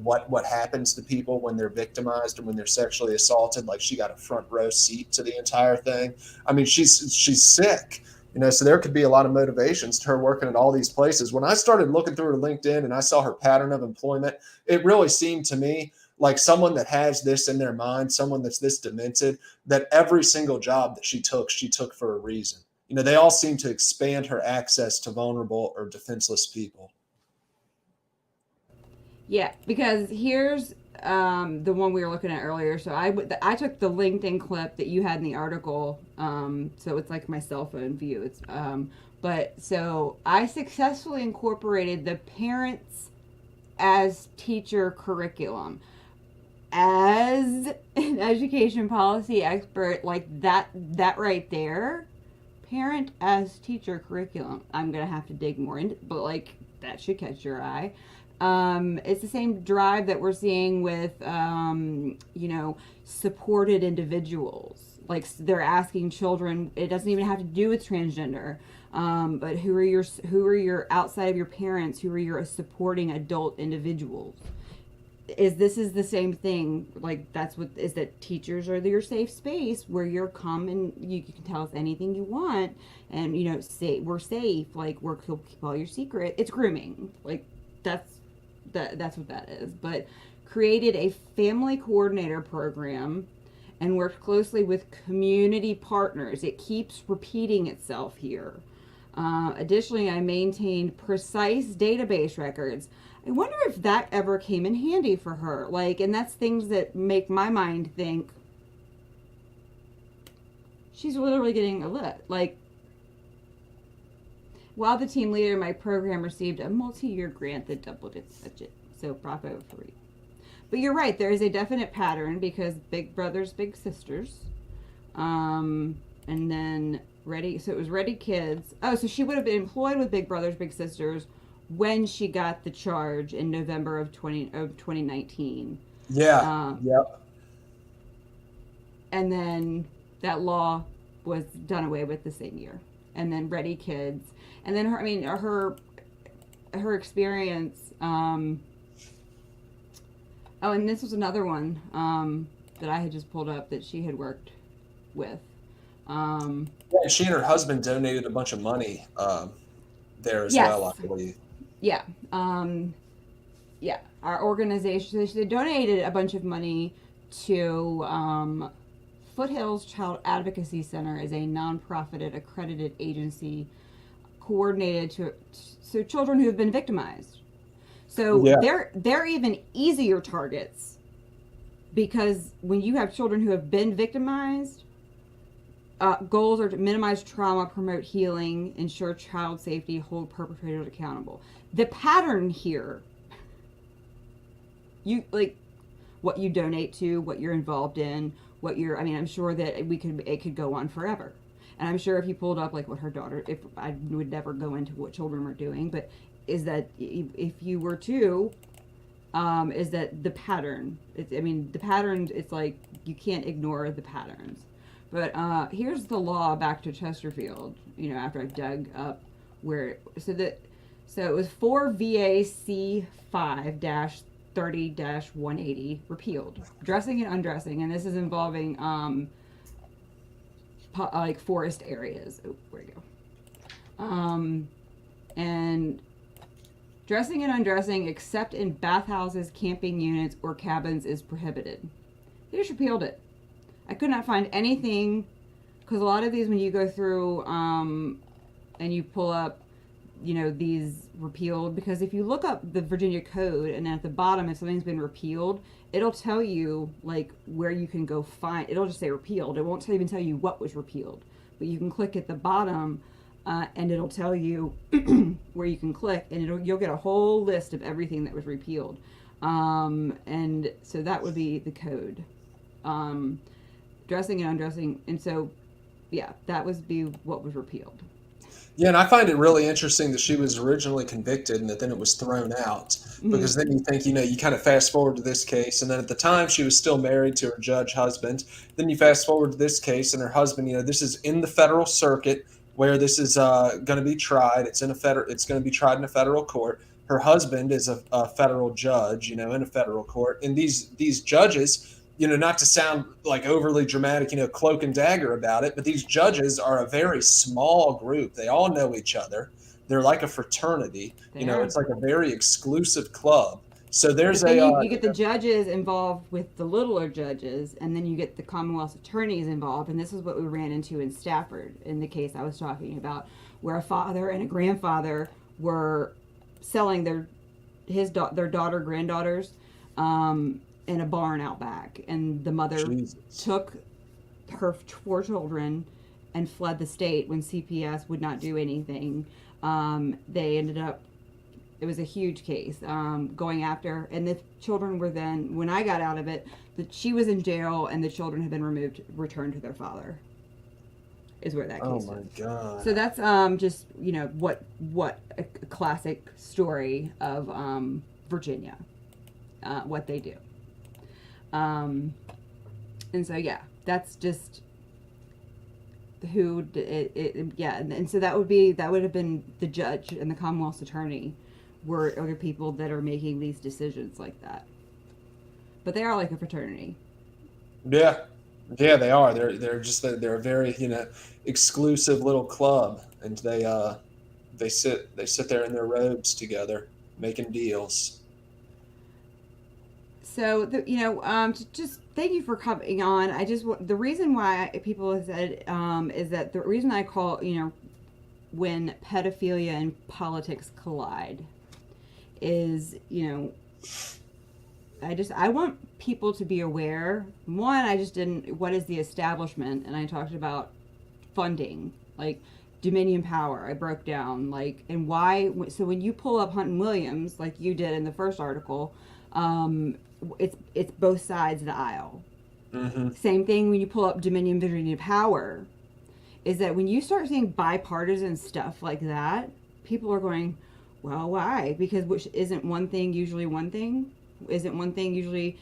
what happens to people when they're victimized and when they're sexually assaulted. Like, she got a front row seat to the entire thing. I mean, she's sick, so there could be a lot of motivations to her working at all these places. When I started looking through her LinkedIn and I saw her pattern of employment, it really seemed to me like someone that has this in their mind, someone that's this demented, that every single job that she took for a reason. They all seem to expand her access to vulnerable or defenseless people. Yeah, because here's the one we were looking at earlier. So I took the LinkedIn clip that you had in the article. So it's like my cell phone view. But so I successfully incorporated the parents as teacher curriculum. As an education policy expert, like that right there, parent as teacher curriculum. I'm gonna have to dig more into, but like that should catch your eye. It's the same drive that we're seeing with, supported individuals. Like they're asking children. It doesn't even have to do with transgender. But who are your outside of your parents? Who are your supporting adult individuals? This is the same thing. Like that's what is that teachers are your safe space where you're come and you can tell us anything you want, and say we're safe. Like we'll keep all your secret. It's grooming. Like that's what that is. But created a family coordinator program and worked closely with community partners. It keeps repeating itself here. Additionally, I maintained precise database records. I wonder if that ever came in handy for her. And that's things that make my mind think she's literally getting a lit. While the team leader in my program received a multi-year grant that doubled its budget. So bravo for you. But you're right, there is a definite pattern because big brothers, big sisters. And then so it was Ready Kids. Oh, so she would have been employed with Big Brothers Big Sisters when she got the charge in November of 2019. Yeah. Yep. And then that law was done away with the same year. And then Ready Kids. And then her experience. And this was another one that I had just pulled up that she had worked with. Yeah, she and her husband donated a bunch of money there as well, I believe. Yeah. Our organization, they donated a bunch of money to Foothills Child Advocacy Center is a nonprofit accredited agency coordinated to children who have been victimized. So they're even easier targets because when you have children who have been victimized, goals are to minimize trauma, promote healing, ensure child safety, hold perpetrators accountable. The pattern here, what you donate to, what you're involved in, I'm sure that it could go on forever. And I'm sure if you pulled up what her daughter, if I would never go into what children were doing, but is that if you were to, is that the pattern? The patterns. It's you can't ignore the patterns. But here's the law back to Chesterfield. After I dug up so it was 4 VAC 5-30-180 repealed, dressing and undressing, and this is involving forest areas. Oh, where you go? And dressing and undressing except in bathhouses, camping units, or cabins is prohibited. They just repealed it. I could not find anything, because a lot of these, when you go through and you pull up, these repealed, because if you look up the Virginia Code and at the bottom, if something's been repealed, it'll tell you where you can go find. It'll just say repealed. It won't even tell you what was repealed, but you can click at the bottom and it'll tell you where you can click, and you'll get a whole list of everything that was repealed. And so that would be the code. Dressing and undressing, and so that would be what was repealed. Yeah, and I find it really interesting that she was originally convicted and that then it was thrown out, because then you think, you kind of fast forward to this case, and then at the time she was still married to her judge husband. Then you fast forward to this case, and her husband, this is in the federal circuit where this is going to be tried. It's going to be tried in a federal court. her husband is a federal judge, in a federal court. And these judges, not to sound like overly dramatic, cloak and dagger about it, but these judges are a very small group. They all know each other. They're like a fraternity. It's like a very exclusive club. So there's you get the judges involved with the littler judges, and then you get the Commonwealth's attorneys involved. And this is what we ran into in Stafford in the case I was talking about, where a father and a grandfather were selling their daughter, granddaughters in a barn out back. And the mother took her 4 children and fled the state when CPS would not do anything. They ended up, it was a huge case, going after, and the children were then, when I got out of it, she was in jail and the children had been returned to their father, is where that case was. Oh my God. So that's just, what a classic story of Virginia, what they do. And so, yeah, that's just who and so that would have been the judge and the Commonwealth's attorney are the people that are making these decisions like that. But they are like a fraternity. Yeah, they are. They're a very exclusive little club, and they sit there in their robes together making deals. So just thank you for coming on. The reason why people have said is that the reason I call when pedophilia and politics collide is I want people to be aware. One, what is the establishment? And I talked about funding, like Dominion power. I broke down and why. So when you pull up Hunton Williams, like you did in the first article, it's both sides of the aisle. Mm-hmm. Same thing when you pull up Dominion Virginia power, is that when you start seeing bipartisan stuff like that, people are going, well, why? Because which isn't one thing usually one thing? Isn't one thing usually,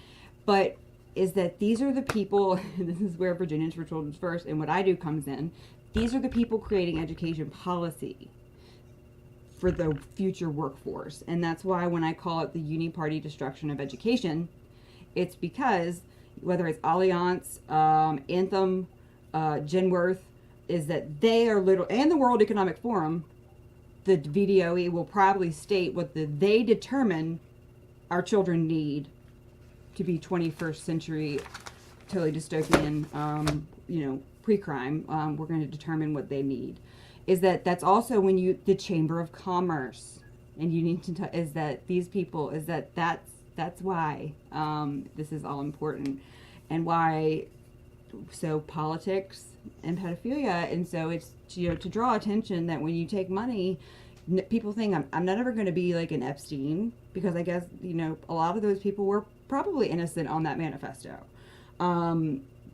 but is that these are the people, this is where Virginians for Children First and what I do comes in, these are the people creating education policy for the future workforce. And that's why when I call it the uniparty destruction of education, it's because whether it's Allianz, Anthem, Genworth, is that they are and the World Economic Forum, the VDOE will probably state what they determine our children need to be 21st century, totally dystopian, pre-crime. We're going to determine what they need. Is that's also when the Chamber of Commerce, and you need to is that these people that's why this is all important, and why. So politics and pedophilia, and so it's to draw attention that when you take money, people think I'm not ever going to be like an Epstein, because I guess a lot of those people were probably innocent on that manifesto.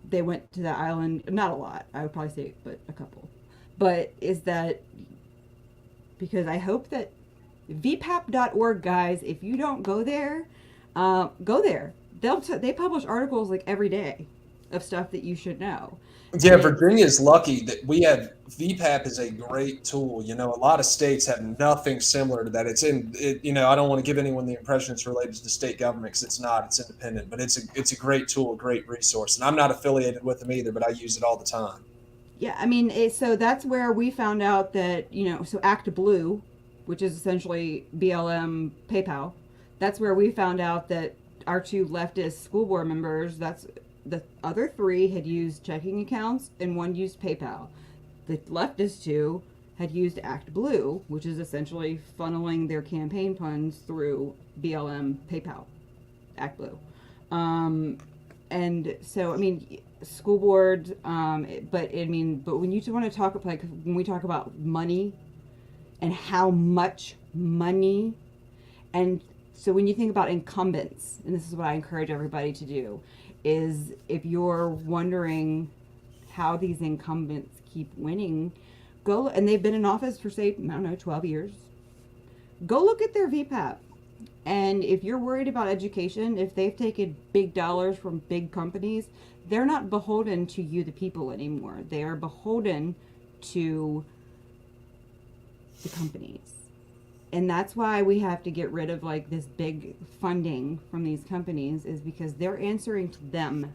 They went to the island, not a lot, I would probably say, but a couple. But is that because I hope that vpap.org, guys, if you don't go there, go there. They publish articles like every day of stuff that you should know. Yeah, Virginia's lucky that we have VPAP is a great tool. A lot of states have nothing similar to that. I don't want to give anyone the impression it's related to the state government, because it's not. It's independent, but it's a great tool, a great resource. And I'm not affiliated with them either, but I use it all the time. Yeah, I mean, so that's where we found out that, so Act Blue, which is essentially BLM PayPal, that's where we found out that our 2 leftist school board members, the other 3 had used checking accounts and 1 used PayPal. The leftist 2 had used Act Blue, which is essentially funneling their campaign funds through BLM PayPal, Act Blue. And so, I mean, school boards, but when you want to talk, when we talk about money and how much money, and so when you think about incumbents, and this is what I encourage everybody to do, is if you're wondering how these incumbents keep winning, go, and they've been in office for, say, 12 years, go look at their VPAP. And if you're worried about education, if they've taken big dollars from big companies, they're not beholden to you, the people, anymore. They are beholden to the companies. And that's why we have to get rid of like this big funding from these companies, is because they're answering to them.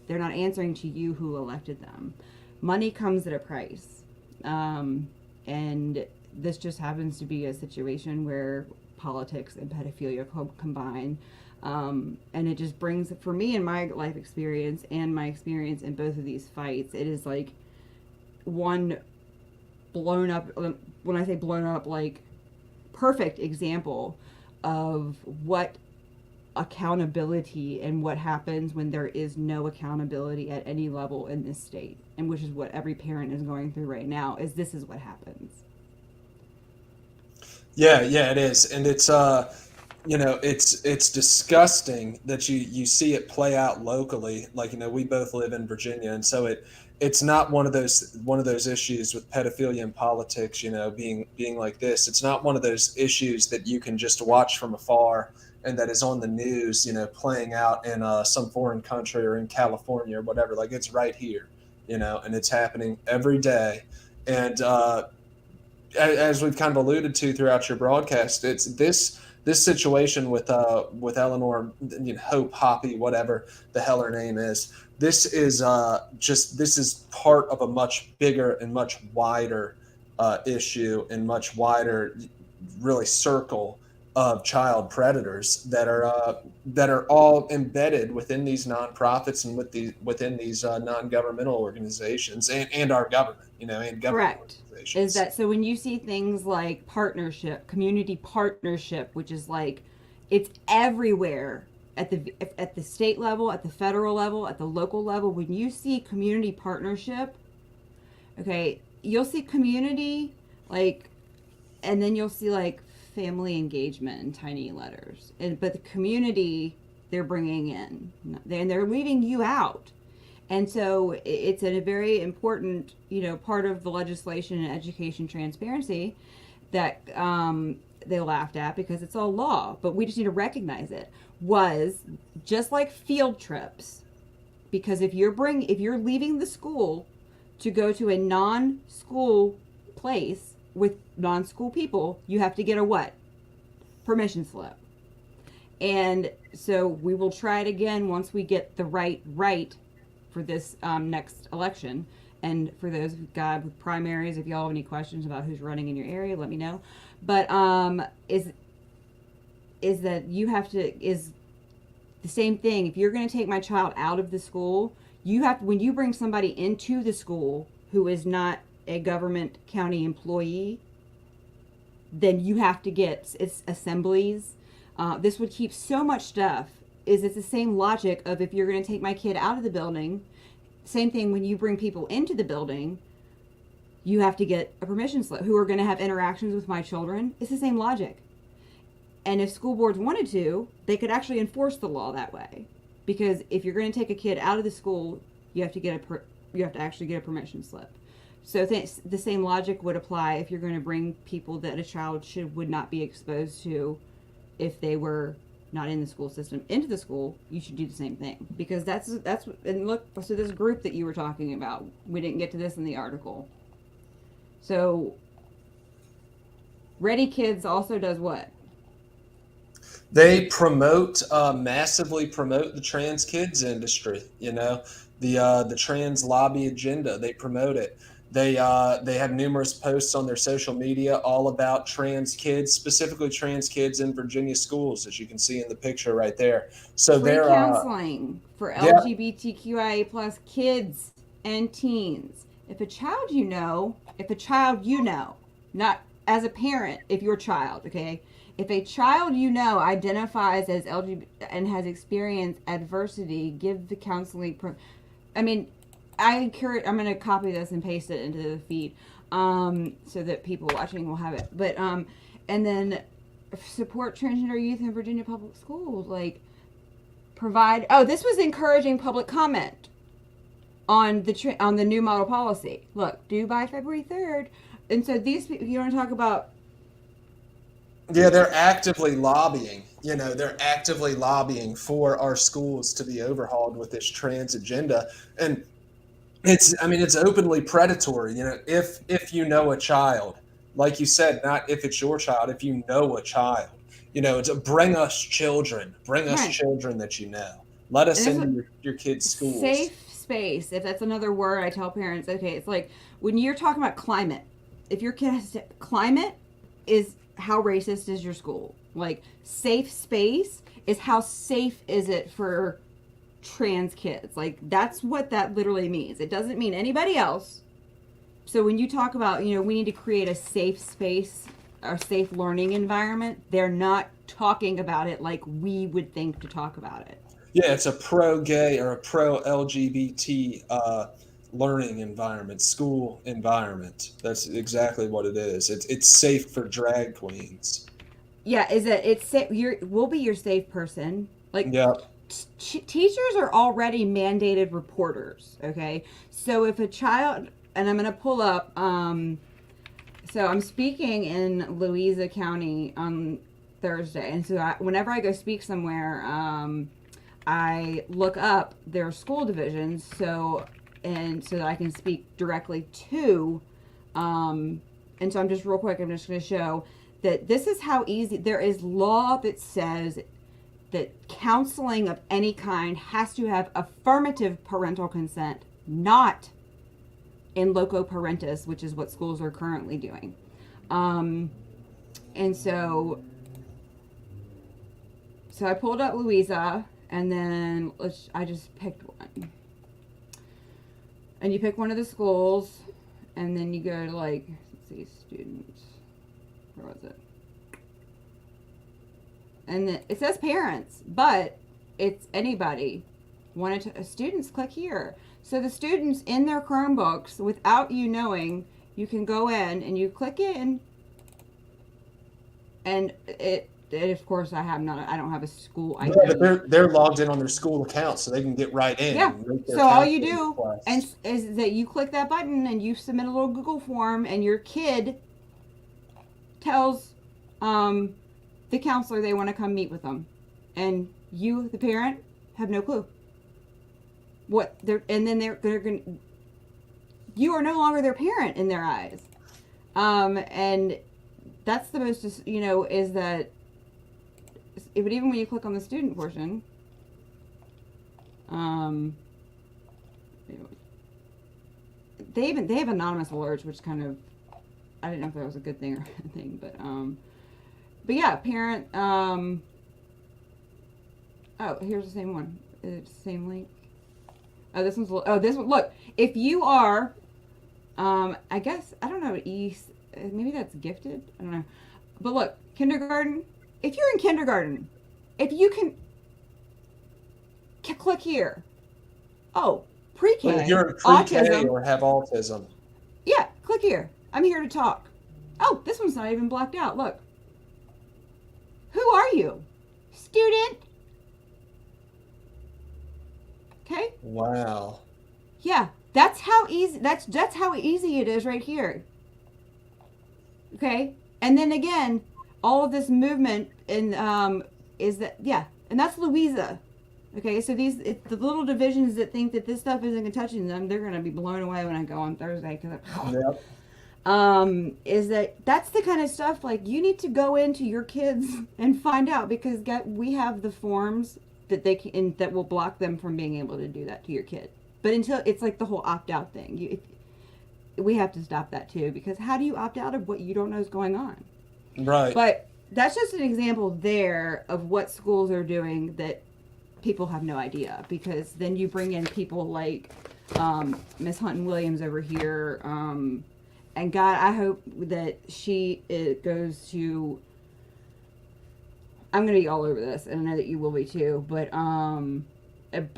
They're not answering to you who elected them. Money comes at a price. And this just happens to be a situation where politics and pedophilia combine. And it just brings, for me in my life experience and my experience in both of these fights, it is like one blown up, when I say blown up, like perfect example of what accountability and what happens when there is no accountability at any level in this state, and which is what every parent is going through right now. Is this is what happens. Yeah, it is, and it's it's disgusting that you see it play out locally. Like, we both live in Virginia, and so it's not one of those issues with pedophilia and politics, being like this. It's not one of those issues that you can just watch from afar and that is on the news, playing out in some foreign country or in California or whatever. Like, it's right here, and it's happening every day. And as we've kind of alluded to throughout your broadcast, it's this situation with Eleanor, Hope Hoppe, whatever the hell her name is. This is part of a much bigger and much wider issue and much wider, really, circle of child predators that are all embedded within these nonprofits and within these non-governmental organizations and our government, and government. Correct. Is that so? When you see things like partnership, community partnership, which is like, it's everywhere at the state level, at the federal level, at the local level. When you see community partnership, okay, you'll see community, like, and then you'll see like family engagement in tiny letters. But the community they're bringing in, and they're leaving you out. And so it's a very important, part of the legislation and education transparency that they laughed at, because it's all law, but we just need to recognize it, was just like field trips. Because if you're leaving the school to go to a non-school place with non-school people, you have to get a what? Permission slip. And so we will try it again once we get the right for this next election. And for those with primaries, if y'all have any questions about who's running in your area, let me know. But is that you have to, is the same thing. If you're going to take my child out of the school, you have, when you bring somebody into the school who is not a government county employee, then you have to get its assemblies. This would keep so much stuff. It's the same logic of, if you're going to take my kid out of the building, same thing when you bring people into the building, you have to get a permission slip, who are going to have interactions with my children. It's the same logic. And if school boards wanted to, they could actually enforce the law that way. Because if you're going to take a kid out of the school, you have to actually get a permission slip. So the same logic would apply if you're going to bring people that a child would not be exposed to if they were not in the school system into the school. You should do the same thing, because that's and look, so this group that you were talking about, we didn't get to this in the article. So Ready Kids also does what? They massively promote the trans kids industry. The trans lobby agenda. They promote it. They have numerous posts on their social media all about trans kids, specifically trans kids in Virginia schools, as you can see in the picture right there. So free they're counseling for LGBTQIA plus kids and teens. If a child you know, not as a parent, if your child, okay, if a child identifies as LGBT and has experienced adversity, give the counseling. I'm going to copy this and paste it into the feed, so that people watching will have it. But and then support transgender youth in Virginia public schools. Like, provide. Oh, this was encouraging public comment on the new model policy. Look, due by February 3rd. And so these people, you want to talk about? Yeah, they're actively lobbying. They're actively lobbying for our schools to be overhauled with this trans agenda. And it's openly predatory. If you know a child, like you said, not if it's your child, if you know a child. To bring us children. Bring us Right. children that you know. Let us And there's into your kids' schools. safe space, if that's another word I tell parents. Okay, it's like when you're talking about climate, if your kid has climate is how racist is your school. Like safe space is how safe is it for trans kids. Like that's what that literally means. It doesn't mean anybody else. So when you talk about, we need to create a safe space, a safe learning environment, they're not talking about it like we would think to talk about it. Yeah, it's a pro-gay or a pro-LGBT learning environment, school environment. That's exactly what it is. It's safe for drag queens. Yeah, is that it's safe? We'll be your safe person. Like Yep. teachers are already mandated reporters. Okay, so if a child, and I'm gonna pull up. So I'm speaking in Louisa County on Thursday, and so whenever I go speak somewhere, I look up their school divisions, so that I can speak directly to. And so I'm just real quick. I'm just going to show that this is how easy. There is law that says that counseling of any kind has to have affirmative parental consent, not in loco parentis, which is what schools are currently doing. And so I pulled up Louisa, and then I just picked one. And you pick one of the schools, and then you go to let's see, students. Where was it? And it says parents, but it's anybody. Students, click here. So the students in their Chromebooks, without you knowing, you can go in and you click in, and of course, I don't have a school ID. Yeah, but they're logged in on their school account, so they can get right in. Yeah. So all you do is that you click that button and you submit a little Google form, and your kid tells the counselor they want to come meet with them, and you, the parent, have no clue what they're. And then they're going. You are no longer their parent in their eyes, and that's the most. Is that. But even when you click on the student portion, they have anonymous alerts, which kind of, I didn't know if that was a good thing or a bad thing, but yeah, parent. Oh, here's the same one. It's the same link. Oh, this one. Look, if you are, I guess I don't know. Maybe that's gifted. I don't know. But look, kindergarten. If you're in kindergarten, if you can click here. Oh, pre-K. Well, if you're in pre-K autism, or have autism. Yeah, click here. I'm here to talk. Oh, this one's not even blocked out. Look. Who are you? Student? Okay? Wow. Yeah, that's how easy how easy it is right here. Okay? And then again, all of this movement is that, yeah, and that's Louisa. Okay, so the little divisions that think that this stuff isn't touching them, they're going to be blown away when I go on Thursday. Yep. Is that's the kind of stuff, like, you need to go into your kids and find out, because we have the forms that that will block them from being able to do that to your kid. But until it's like the whole opt-out thing, we have to stop that too, because how do you opt out of what you don't know is going on? Right. But that's just an example there of what schools are doing that people have no idea, because then you bring in people like Miss Hunton Williams over here, and God, I hope that it goes to. I'm going to be all over this, and I know that you will be too, but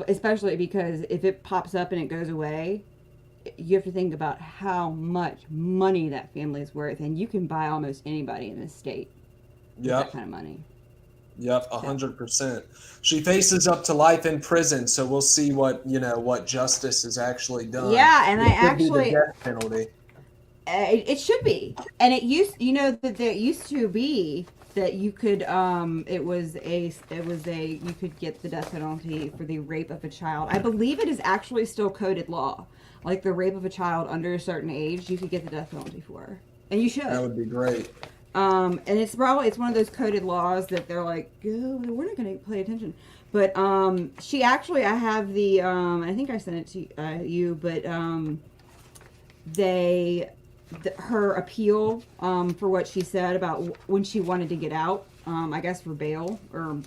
especially because if it pops up and it goes away, you have to think about how much money that family is worth, and you can buy almost anybody in this state with that kind of money. Yep, 100%. She faces up to life in prison, so we'll see what justice is actually done. Yeah, and it could be the death penalty. It should be, and it used, that there used to be that you could, you could get the death penalty for the rape of a child. I believe it is actually still coded law. Like the rape of a child under a certain age, you could get the death penalty for. And you should. That would be great. And it's one of those coded laws that they're like, oh, we're not going to pay attention. But she actually, I have the, I think I sent it to you, but her appeal for what she said about when she wanted to get out, I guess for bail, or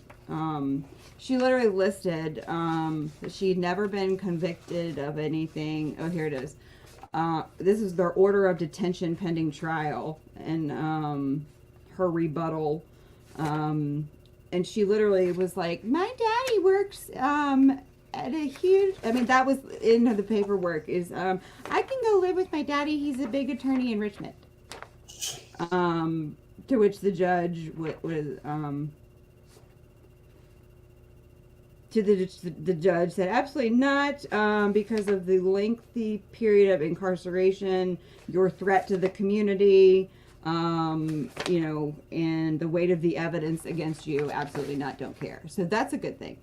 she literally listed that she had never been convicted of anything. Oh, here it is. This is their order of detention pending trial, and her rebuttal. And she literally was like, my daddy works at a huge, I mean, that was in the paperwork, is I can go live with my daddy. He's a big attorney in Richmond. To which the judge was, the judge said, absolutely not, because of the lengthy period of incarceration, your threat to the community, you know, and the weight of the evidence against you, absolutely not, don't care. So that's a good thing.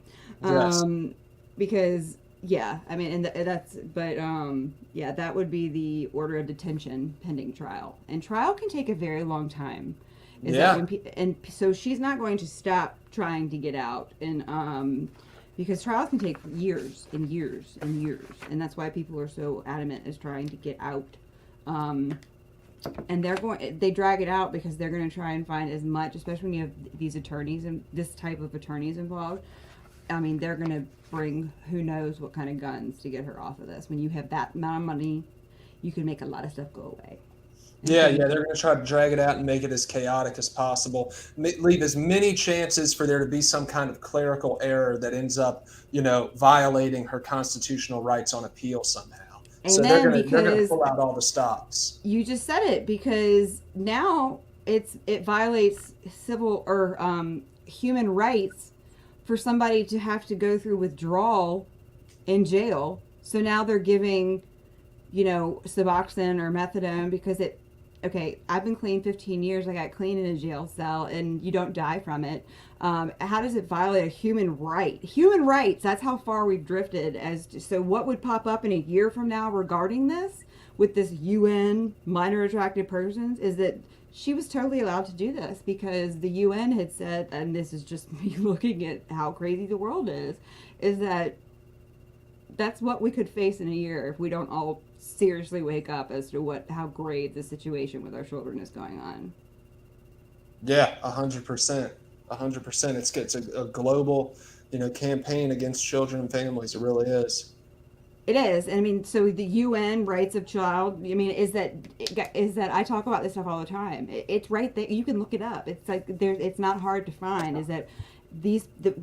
Yes. Because, yeah, I mean, and yeah, that would be the order of detention pending trial. And trial can take a very long time. And so she's not going to stop trying to get out. And, because trials can take years and years and years. And that's why people are so adamant as trying to get out. And they drag it out because they're going to try and find as much, especially when you have these attorneys and this type of attorneys involved. I mean, they're going to bring who knows what kind of guns to get her off of this. When you have that amount of money, you can make a lot of stuff go away. Yeah, they're going to try to drag it out and make it as chaotic as possible. Leave as many chances for there to be some kind of clerical error that ends up, you know, violating her constitutional rights on appeal somehow. And so then they're going to pull out all the stops. You just said it, because now it violates civil or human rights for somebody to have to go through withdrawal in jail. So now they're giving, you know, Suboxone or methadone because I've been clean 15 years. I got clean in a jail cell, and you don't die from it. How does it violate a human right? Human rights, that's how far we've drifted. So what would pop up in a year from now regarding this with this UN minor attracted persons is that she was totally allowed to do this because the UN had said, and this is just me looking at how crazy the world is that that's what we could face in a year if we don't all seriously wake up as to how grave the situation with our children is going on. Yeah, 100%. 100%. It's a global, you know, campaign against children and families. It really is. It is. I mean, so the UN rights of child, I mean, is that I talk about this stuff all the time. It's right there. You can look it up. It's like it's not hard to find. Is that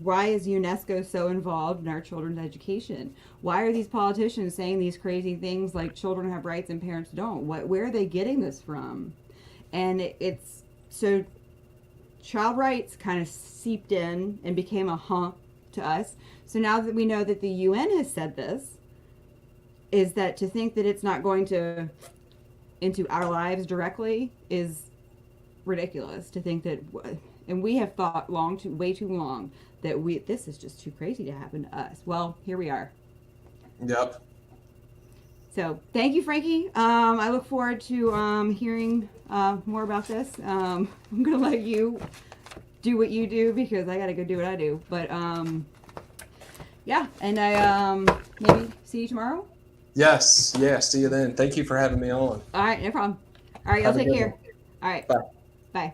why is UNESCO so involved in our children's education? Why are these politicians saying these crazy things like children have rights and parents don't? Where are they getting this from? And it's so child rights kind of seeped in and became a to us. So now that we know that the UN has said this, is that to think that it's not going to into our lives directly is ridiculous. To think that, and we have thought way too long that this is just too crazy to happen to us. Well, here we are. Yep. So thank you, Frankie. I look forward to hearing more about this. I'm gonna let you do what you do because I gotta go do what I do. But yeah, and I maybe see you tomorrow. Yes. Yeah. See you then. Thank you for having me on. All right, no problem. All right, y'all take care. All right. Bye. Bye.